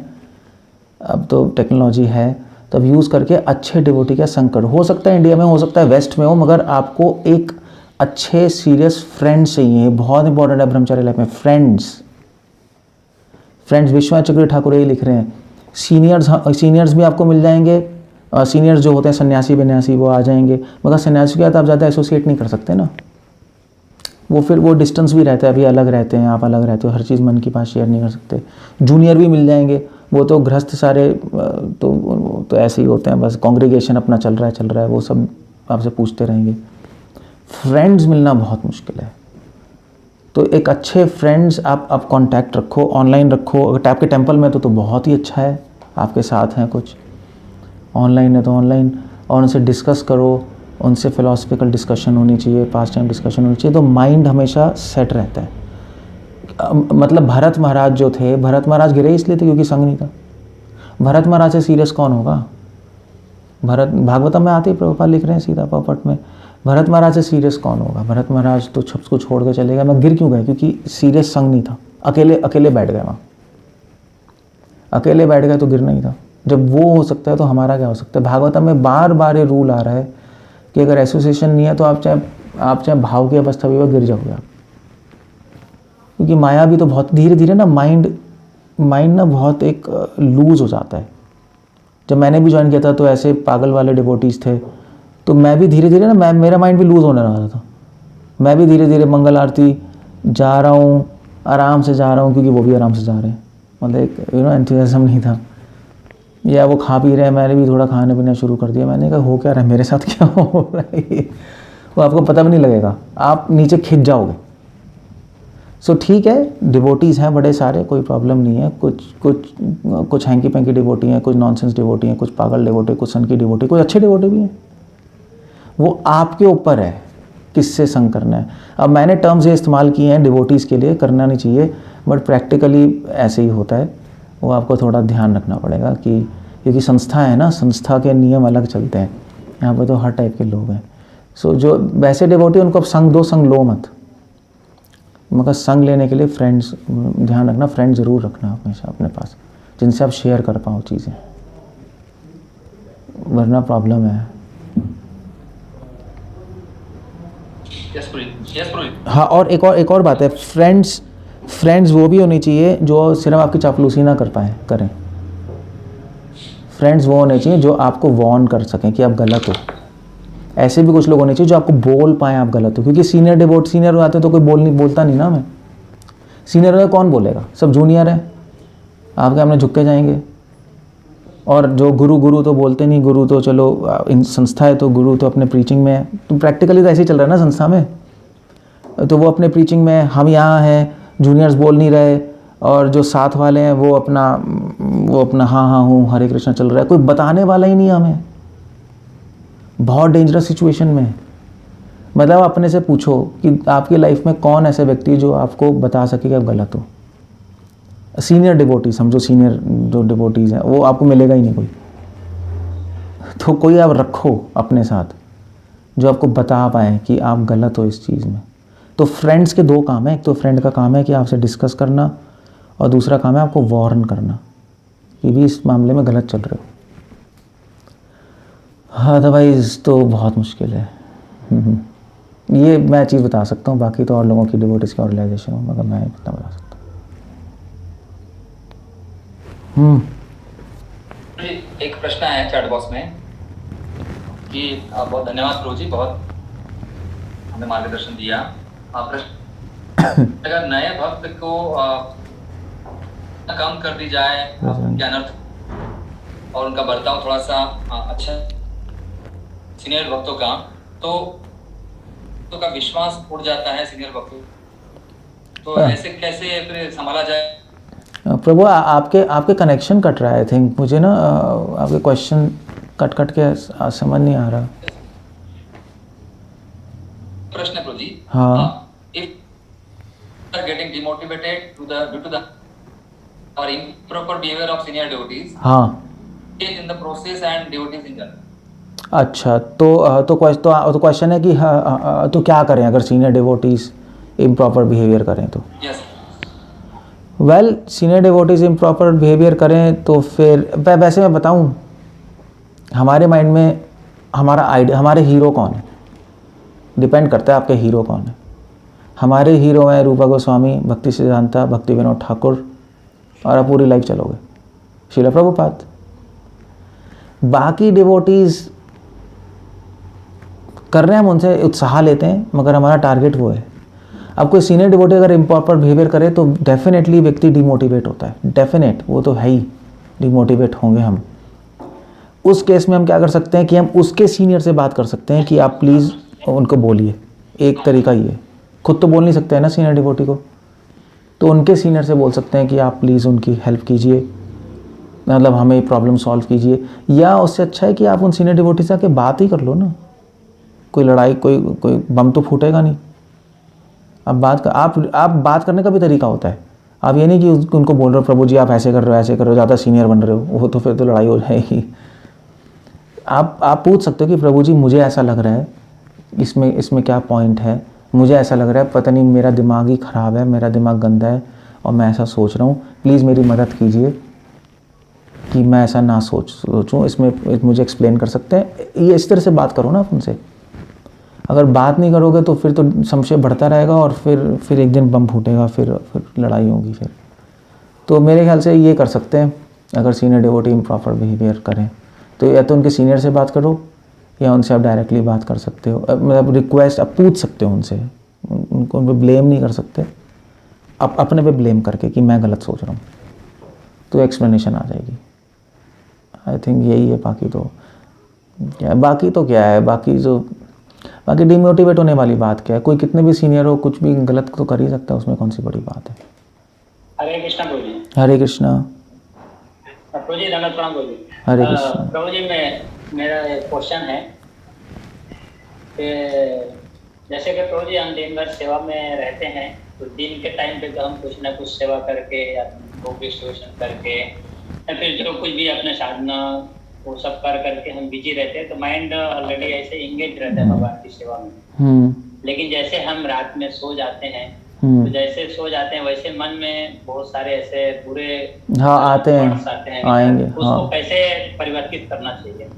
Speaker 1: अब तो टेक्नोलॉजी है, तो अब यूज़ करके अच्छे डिवोटी का संग करो। हो सकता है इंडिया में, हो सकता है वेस्ट में हो, मगर आपको एक अच्छे सीरियस फ्रेंड्स चाहिए। बहुत इंपॉर्टेंट है ब्रह्मचारी लाइफ में फ्रेंड्स। विश्वनाथ चक्रवर्ती ठाकुर यही लिख रहे हैं, सीनियर्स भी आपको मिल जाएंगे। सीनियर्स जो होते हैं सन्यासी बेन्यासी वो आ जाएंगे, मगर सन्यासी के साथ आप ज़्यादा एसोसिएट नहीं कर सकते ना, वो फिर वो डिस्टेंस भी रहता है, अभी अलग रहते हैं, आप अलग रहते हो, हर चीज़ मन की बात शेयर नहीं कर सकते। जूनियर भी मिल जाएंगे, वो तो गृहस्थ सारे तो ऐसे ही होते हैं, बस कांग्रेगेशन अपना चल रहा है, वो सब आपसे पूछते रहेंगे। फ्रेंड्स मिलना बहुत मुश्किल है। तो एक अच्छे फ्रेंड्स आप कांटेक्ट रखो, ऑनलाइन रखो। अगर आपके टेंपल में तो बहुत ही अच्छा है, आपके साथ हैं कुछ, ऑनलाइन है तो ऑनलाइन, और उनसे डिस्कस करो, उनसे फ़िलासफ़िकल डिस्कशन होनी चाहिए, पास टाइम डिस्कशन होनी चाहिए, तो माइंड हमेशा सेट रहता है। मतलब भरत महाराज जो थे, भरत महाराज गिरे इसलिए थे क्योंकि संग नहीं था। भरत महाराज से सीरियस कौन होगा? भरत भागवतम में आते ही प्रभुपाद लिख रहे हैं सीता पापट में, भरत महाराज से सीरियस कौन होगा? भरत महाराज तो सब कुछ छोड़ के चले गए। मैं गिर क्यों गए? क्योंकि सीरियस संग नहीं था, अकेले बैठ गए वहाँ, अकेले बैठ गए तो गिरना ही था। जब वो हो सकता है तो हमारा क्या हो सकता है? भागवतम में बार बार ये रूल आ रहा है कि अगर एसोसिएशन नहीं है तो आप चाहे भाव की अवस्था भी गिर जाओगे आप, क्योंकि माया भी तो बहुत धीरे धीरे ना माइंड ना बहुत एक लूज़ हो जाता है। जब मैंने भी ज्वाइन किया था तो ऐसे पागल वाले डिवोटीज़ थे, तो मैं भी धीरे धीरे ना मेरा माइंड भी लूज़ होने लगा था। मैं भी धीरे धीरे मंगल आरती जा रहा हूँ, आराम से जा रहा हूँ, क्योंकि वो भी आराम से जा रहे हैं, मतलब एक एंथुसियाज्म नहीं था। या वो खा पी रहे हैं, मैंने भी थोड़ा खाने पीना शुरू कर दिया। मैंने कहा हो क्या रहा है मेरे साथ, क्या हो रहा है? वो आपको पता भी नहीं लगेगा, आप नीचे खिंच जाओगे। सो ठीक है, डिवोटीज़ हैं बड़े सारे, कोई प्रॉब्लम नहीं है। कुछ हैंकी पैंकी डिवोटी हैं, कुछ नॉनसेंस डिवोटी हैं, कुछ पागल डिवोटी, कुछ सन की डिवोटी, कुछ अच्छे डिवोटी भी हैं। वो आपके ऊपर है किससे संग करना है। अब मैंने टर्म्स ये इस्तेमाल किए हैं डिवोटीज़ के लिए, करना नहीं चाहिए, बट प्रैक्टिकली ऐसे ही होता है। वो आपको थोड़ा ध्यान रखना पड़ेगा कि क्योंकि संस्था है ना, संस्था के नियम अलग चलते हैं। यहाँ पे तो हर टाइप के लोग हैं। सो जो वैसे डिवोटी उनको अब संग दो, संग लो मत, मगर संग लेने के लिए फ्रेंड्स ध्यान रखना, फ्रेंड ज़रूर रखना हमेशा अपने पास, जिनसे आप शेयर कर पाओ चीज़ें, वरना प्रॉब्लम है। हाँ, और एक और बात है, फ्रेंड्स वो भी होनी चाहिए जो सिर्फ आपकी चापलूसी ना करें। फ्रेंड्स वो होने चाहिए जो आपको वार्न कर सकें कि आप गलत हो। ऐसे भी कुछ लोग होने चाहिए जो आपको बोल पाएँ आप गलत हो, क्योंकि सीनियर हो जाते तो कोई बोलता नहीं ना। मैं सीनियर हो कौन बोलेगा, सब जूनियर है, आपके सामने झुक के जाएंगे। और जो गुरु तो बोलते नहीं, गुरु तो चलो इन संस्था है तो गुरु तो अपने प्रीचिंग में है, तो प्रैक्टिकली तो ऐसे ही चल रहा है ना संस्था में। तो वो अपने प्रीचिंग में, हम यहाँ हैं, जूनियर्स बोल नहीं रहे, और जो साथ वाले हैं वो अपना हाँ हूँ हरे कृष्णा चल रहा है, कोई बताने वाला ही नहीं हमें। बहुत डेंजरस सिचुएशन में, मतलब अपने से पूछो कि आपकी लाइफ में कौन ऐसे व्यक्ति जो आपको बता सके कि आप गलत हो। सीनियर डिवोटी समझो, सीनियर जो डिवोटीज़ हैं वो आपको मिलेगा ही नहीं कोई। तो कोई आप रखो अपने साथ जो आपको बता पाए कि आप गलत हो इस चीज़ में। तो फ्रेंड्स के दो काम हैं, एक तो फ्रेंड का काम है कि आपसे डिस्कस करना, और दूसरा काम है आपको वार्न करना कि भी इस मामले में गलत चल रहे हो। अदरवाइज़ तो बहुत मुश्किल है। ये मैं चीज़ बता सकता हूँ, बाकी तो और लोगों की डिवोटीज़ की ऑर्गेनाइजेशन हो, मगर मैं इतना बता सकता हूँ।
Speaker 2: एक प्रश्न आया चैट बॉक्स में कि बहुत धन्यवाद प्रभु जी, बहुत हमें मार्गदर्शन दिया। प्रश्न, अगर नए भक्त को कम कर दी जाए उनके अनर्थ और उनका बर्ताव थोड़ा सा अच्छा सीनियर भक्तों का, तो का विश्वास उड़ जाता है सीनियर भक्तों, तो ऐसे कैसे फिर संभाला जाए?
Speaker 1: प्रभु आपके आपके कनेक्शन कट रहा है। आई थिंक मुझे ना आपके क्वेश्चन कट कट के समझ नहीं आ रहा।
Speaker 2: प्रश्न है प्रभु जी,
Speaker 1: हाँ,
Speaker 2: if getting demotivated due to the or improper behavior of senior devotees,
Speaker 1: हाँ,
Speaker 2: in the process and devotees in general.
Speaker 1: अच्छा, तो क्वेश्चन है कि तो क्या करें अगर सीनियर डिवोटीज इम्प्रॉपर बिहेवियर करें तो?
Speaker 2: Yes.
Speaker 1: Well, senior devotees improper behaviour करें तो फिर वैसे मैं बताऊं, हमारे माइंड में हमारे हीरो कौन है, डिपेंड करता है आपके हीरो कौन है। हमारे हीरो हैं रूपा गोस्वामी, भक्ति सिद्धांता, भक्ति विनोद ठाकुर, और आप पूरी लाइफ चलोगे श्रील प्रभुपाद। बाकी डिवोटीज कर रहे हैं, हम उनसे उत्साह लेते हैं, मगर हमारा टारगेट वो है। अब कोई सीनियर डिवोटी अगर इम्प्रॉपर बिहेवियर करे तो डेफिनेटली व्यक्ति डिमोटिवेट होता है, डेफिनेट, वो तो है ही, डिमोटिवेट होंगे हम। उस केस में हम क्या कर सकते हैं कि हम उसके सीनियर से बात कर सकते हैं कि आप प्लीज़ उनको बोलिए। एक तरीका ये, खुद तो बोल नहीं सकते हैं ना सीनियर डिवोटी को, तो उनके सीनियर से बोल सकते हैं कि आप प्लीज़ उनकी हेल्प कीजिए, मतलब हमें प्रॉब्लम सॉल्व कीजिए। या उससे अच्छा है कि आप उन सीनियर डिवोटी से आके बात ही कर लो ना, कोई लड़ाई, कोई बम तो फूटेगा नहीं। अब आप बात करने का भी तरीका होता है। आप ये नहीं कि उनको बोल रहे हो प्रभु जी आप ऐसे कर रहे हो, ऐसे कर रहे हो, ज़्यादा सीनियर बन रहे हो, वो तो फिर तो लड़ाई हो जाएगी। आप पूछ सकते हो कि प्रभु जी मुझे ऐसा लग रहा है, इसमें क्या पॉइंट है, मुझे ऐसा लग रहा है, पता नहीं मेरा दिमाग ही ख़राब है, मेरा दिमाग गंदा है और मैं ऐसा सोच रहा हूँ, प्लीज़ मेरी मदद कीजिए कि मैं ऐसा ना सोचूं, इसमें मुझे एक्सप्लेन कर सकते हैं। ये इस तरह से बात करो ना आप उनसे। अगर बात नहीं करोगे तो फिर तो संशय बढ़ता रहेगा और फिर एक दिन बम फूटेगा, फिर लड़ाई होगी फिर। तो मेरे ख्याल से ये कर सकते हैं, अगर सीनियर डिवोटी इम्प्रॉपर बिहेवियर करें तो या तो उनके सीनियर से बात करो या उनसे आप डायरेक्टली बात कर सकते हो, मतलब रिक्वेस्ट आप पूछ सकते हो उनसे, उनको उन पर ब्लेम नहीं कर सकते, आप अपने पे ब्लेम करके कि मैं गलत सोच रहा हूँ, तो एक्सप्लेनेशन आ जाएगी। आई थिंक यही है। बाकी तो क्या है, बाकी डिमोटिवेट होने वाली बात क्या है, कोई कितने भी सीनियर हो कुछ भी गलत तो कर ही सकता है, उसमें कौन सी बड़ी बात है।
Speaker 3: हरे कृष्णा प्रभु जी।
Speaker 1: हरे कृष्णा
Speaker 3: प्रभु जी, धन्यवाद प्रणाम प्रभु जी।
Speaker 1: हरे कृष्णा।
Speaker 3: प्रभु जी, मेरा एक क्वेश्चन है कि जैसे कि प्रभु जी हम दिन भर सेवा में रहते हैं, तो दिन के टाइम पे तो हम कुछ ना कुछ सेवा करके या डिस्ट्रीब्यूशन करके या फिर जो कुछ भी अपने साधना वो सब कर करके हम बिजी रहते हैं, तो माइंड ऑलरेडी ऐसे इंगेज रहता है भगवान की सेवा में। लेकिन जैसे हम रात में सो जाते हैं, तो जैसे सो जाते हैं वैसे मन में बहुत सारे ऐसे बुरे
Speaker 1: आते हैं, आएंगे।
Speaker 3: उसको कैसे परिवर्तित करना चाहिए?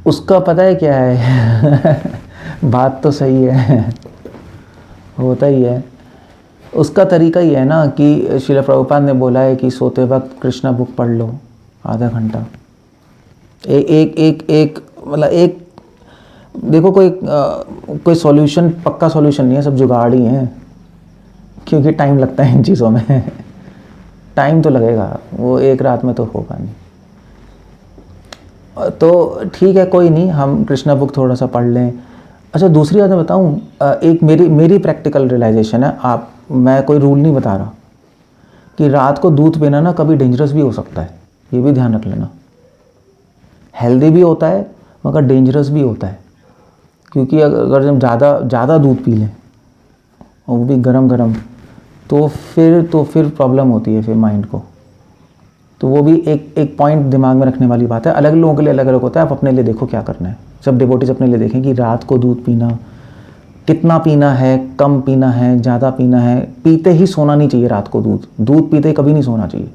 Speaker 1: उसका पता है क्या है बात तो सही है, होता ही है। उसका तरीका ही है ना कि श्रील प्रभुपाद ने बोला है कि सोते वक्त कृष्णा बुक पढ़ लो आधा घंटा। एक मतलब एक देखो, कोई सॉल्यूशन, पक्का सॉल्यूशन नहीं है, सब जुगाड़ ही हैं, क्योंकि टाइम लगता है इन चीज़ों में टाइम तो लगेगा, वो एक रात में तो होगा नहीं। तो ठीक है, कोई नहीं, हम कृष्णा बुक थोड़ा सा पढ़ लें। अच्छा, दूसरी बात मैं बताऊँ, एक मेरी प्रैक्टिकल रियलाइजेशन है, मैं कोई रूल नहीं बता रहा, कि रात को दूध पीना ना कभी डेंजरस भी हो सकता है, ये भी ध्यान रख लेना। हेल्दी भी होता है मगर डेंजरस भी होता है, क्योंकि अगर हम ज़्यादा दूध पी लें और वो भी गरम तो फिर प्रॉब्लम होती है फिर माइंड को। तो वो भी एक पॉइंट दिमाग में रखने वाली बात है। अलग लोगों के लिए अलग अलग होता है, आप अपने लिए देखो क्या करना है। सब डिवोटीज अपने लिए देखें कि रात को दूध पीना, कितना पीना है, कम पीना है, ज़्यादा पीना है। पीते ही सोना नहीं चाहिए रात को, दूध पीते ही कभी नहीं सोना चाहिए,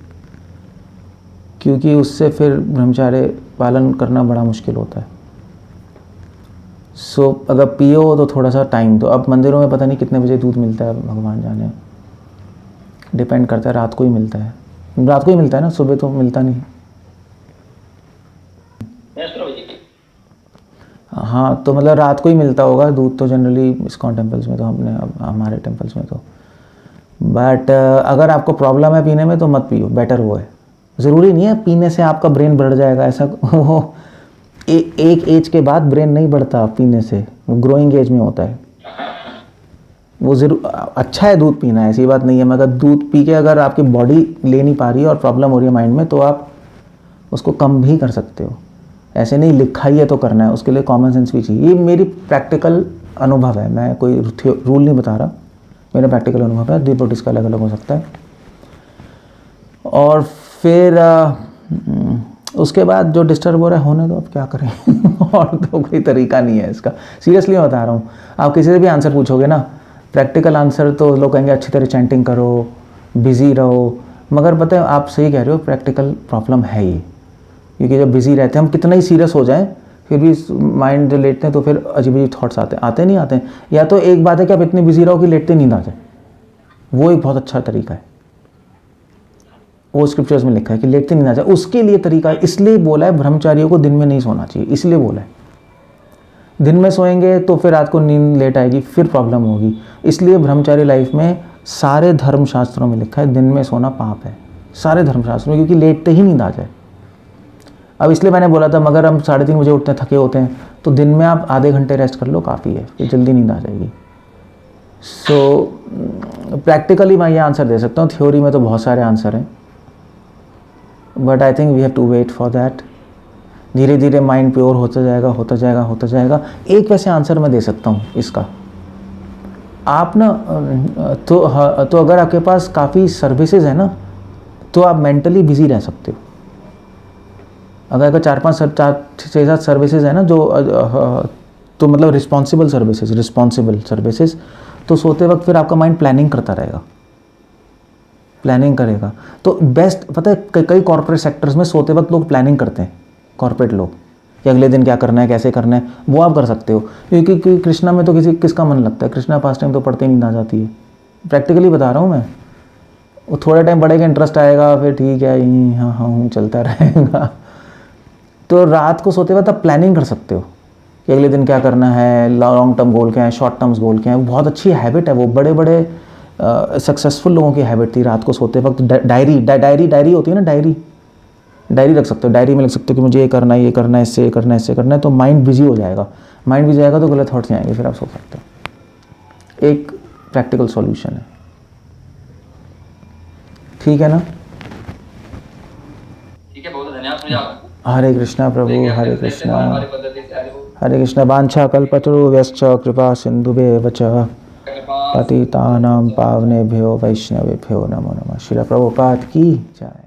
Speaker 1: क्योंकि उससे फिर ब्रह्मचार्य पालन करना बड़ा मुश्किल होता है। सो अगर पियो तो थोड़ा सा टाइम दो। अब मंदिरों में पता नहीं कितने बजे दूध मिलता है, भगवान जाने, डिपेंड करता है, रात को ही मिलता है ना, सुबह तो मिलता नहीं। हाँ, तो मतलब रात को ही मिलता होगा दूध तो जनरली इस्कॉन टेम्पल्स में, तो हमने अब हमारे टेम्पल्स में तो। बट अगर आपको प्रॉब्लम है पीने में तो मत पियो, बेटर वो है। ज़रूरी नहीं है पीने से आपका ब्रेन बढ़ जाएगा, ऐसा वो एक एज के बाद ब्रेन नहीं बढ़ता पीने से, वो ग्रोइंग एज में होता है। वो ज़रूर अच्छा है दूध पीना, ऐसी बात नहीं है, मगर दूध पी के अगर आपकी बॉडी ले नहीं पा रही है और प्रॉब्लम हो रही है माइंड में, तो आप उसको कम भी कर सकते हो। ऐसे नहीं लिखा ही है तो करना है, उसके लिए कॉमन सेंस भी चाहिए। ये मेरी प्रैक्टिकल अनुभव है, मैं कोई रूल नहीं बता रहा, मेरा प्रैक्टिकल अनुभव है। डिवोटीज का अलग अलग हो सकता है। और फिर उसके बाद जो डिस्टर्ब हो रहा है होने दो, अब क्या करें और तो कोई तरीका नहीं है इसका, सीरियसली मैं बता रहा हूँ। आप किसी से भी आंसर पूछोगे ना, प्रैक्टिकल आंसर तो लोग कहेंगे अच्छी तरह चैंटिंग करो, बिज़ी रहो, मगर पता है आप सही कह रहे हो, प्रैक्टिकल प्रॉब्लम है ये। क्योंकि जब बिज़ी रहते हैं हम, कितना ही सीरियस हो जाएं, फिर भी माइंड जो लेटते हैं तो फिर अजीब अजीब थॉट्स आते नहीं आते। या तो एक बात है कि आप इतने बिजी रहो कि लेटते नींद आ जाए, वो एक बहुत अच्छा तरीका है, वो स्क्रिप्चर्स में लिखा है कि लेटते नींद आ जाए, उसके लिए तरीका है। इसलिए बोला है ब्रह्मचारियों को दिन में नहीं सोना चाहिए, इसलिए बोला है। दिन में सोएंगे तो फिर रात को नींद लेट आएगी, फिर प्रॉब्लम होगी। इसलिए ब्रह्मचारी लाइफ में सारे धर्मशास्त्रों में लिखा है दिन में सोना पाप है, सारे धर्मशास्त्रों में, क्योंकि लेटते ही नींद आ जाए। अब इसलिए मैंने बोला था, मगर हम 3:30 बजे उठते हैं, थके होते हैं, तो दिन में आप आधे घंटे रेस्ट कर लो, काफ़ी है, फिर जल्दी नींद आ जाएगी। सो प्रैक्टिकली मैं ये आंसर दे सकता हूँ, थ्योरी में तो बहुत सारे आंसर हैं, but I think we have to wait for that. धीरे धीरे माइंड प्योर होता जाएगा, होता जाएगा, होता जाएगा। एक वैसे आंसर मैं दे सकता हूँ इसका, आप ना तो अगर आपके पास काफ़ी सर्विसेज है ना, तो आप मेंटली बिजी रह सकते हो। अगर 4-5-6-7 सर्विसेज है ना जो तो मतलब रिस्पॉन्सिबल सर्विसेज, तो सोते वक्त फिर आपका माइंड प्लानिंग करता रहेगा, प्लानिंग करेगा। तो बेस्ट पता है, कई कॉर्पोरेट सेक्टर्स में सोते वक्त लोग प्लानिंग करते हैं, कॉर्पोरेट लोग, कि अगले दिन क्या करना है, कैसे करना है, वो आप कर सकते हो। क्योंकि कृष्णा में तो किसका मन लगता है, कृष्णा पास टाइम तो पढ़ते नींद आ जाती है, प्रैक्टिकली बता रहा हूँ मैं। वो थोड़ा टाइम पढ़ेगा, इंटरेस्ट आएगा, फिर ठीक है, हाँ चलता रहेगा। तो रात को सोते वक्त आप प्लानिंग कर सकते हो कि अगले दिन क्या करना है, लॉन्ग टर्म गोल क्या है, शॉर्ट टर्म्स गोल क्या है। बहुत अच्छी हैबिट है वो, बड़े बड़े सक्सेसफुल लोगों की हैबिट थी रात को सोते वक्त डायरी होती है ना, डायरी रख सकते हो, डायरी में लिख सकते हो कि मुझे ये करना है, इससे ये करना है, इससे करना है, तो माइंड बिजी हो जाएगा। माइंड बिजी जाएगा तो गलत थॉट्स नहीं आएंगे, फिर आप सो सकते हो। एक प्रैक्टिकल सॉल्यूशन है, ठीक है ना?
Speaker 2: ठीक है, बहुत धन्यवाद सुझाव।
Speaker 1: हरे कृष्णा प्रभु, हरे कृष्णा,
Speaker 2: हमारी पद्धति से आगे
Speaker 1: हरे कृष्ण। वाञ्छा कल्पतरुभ्यश्च कृपा सिन्धुभ्येव च पतितानां पावनेभ्यो वैष्णवेभ्यो नमो नमः। श्रील प्रभुपाद की जय।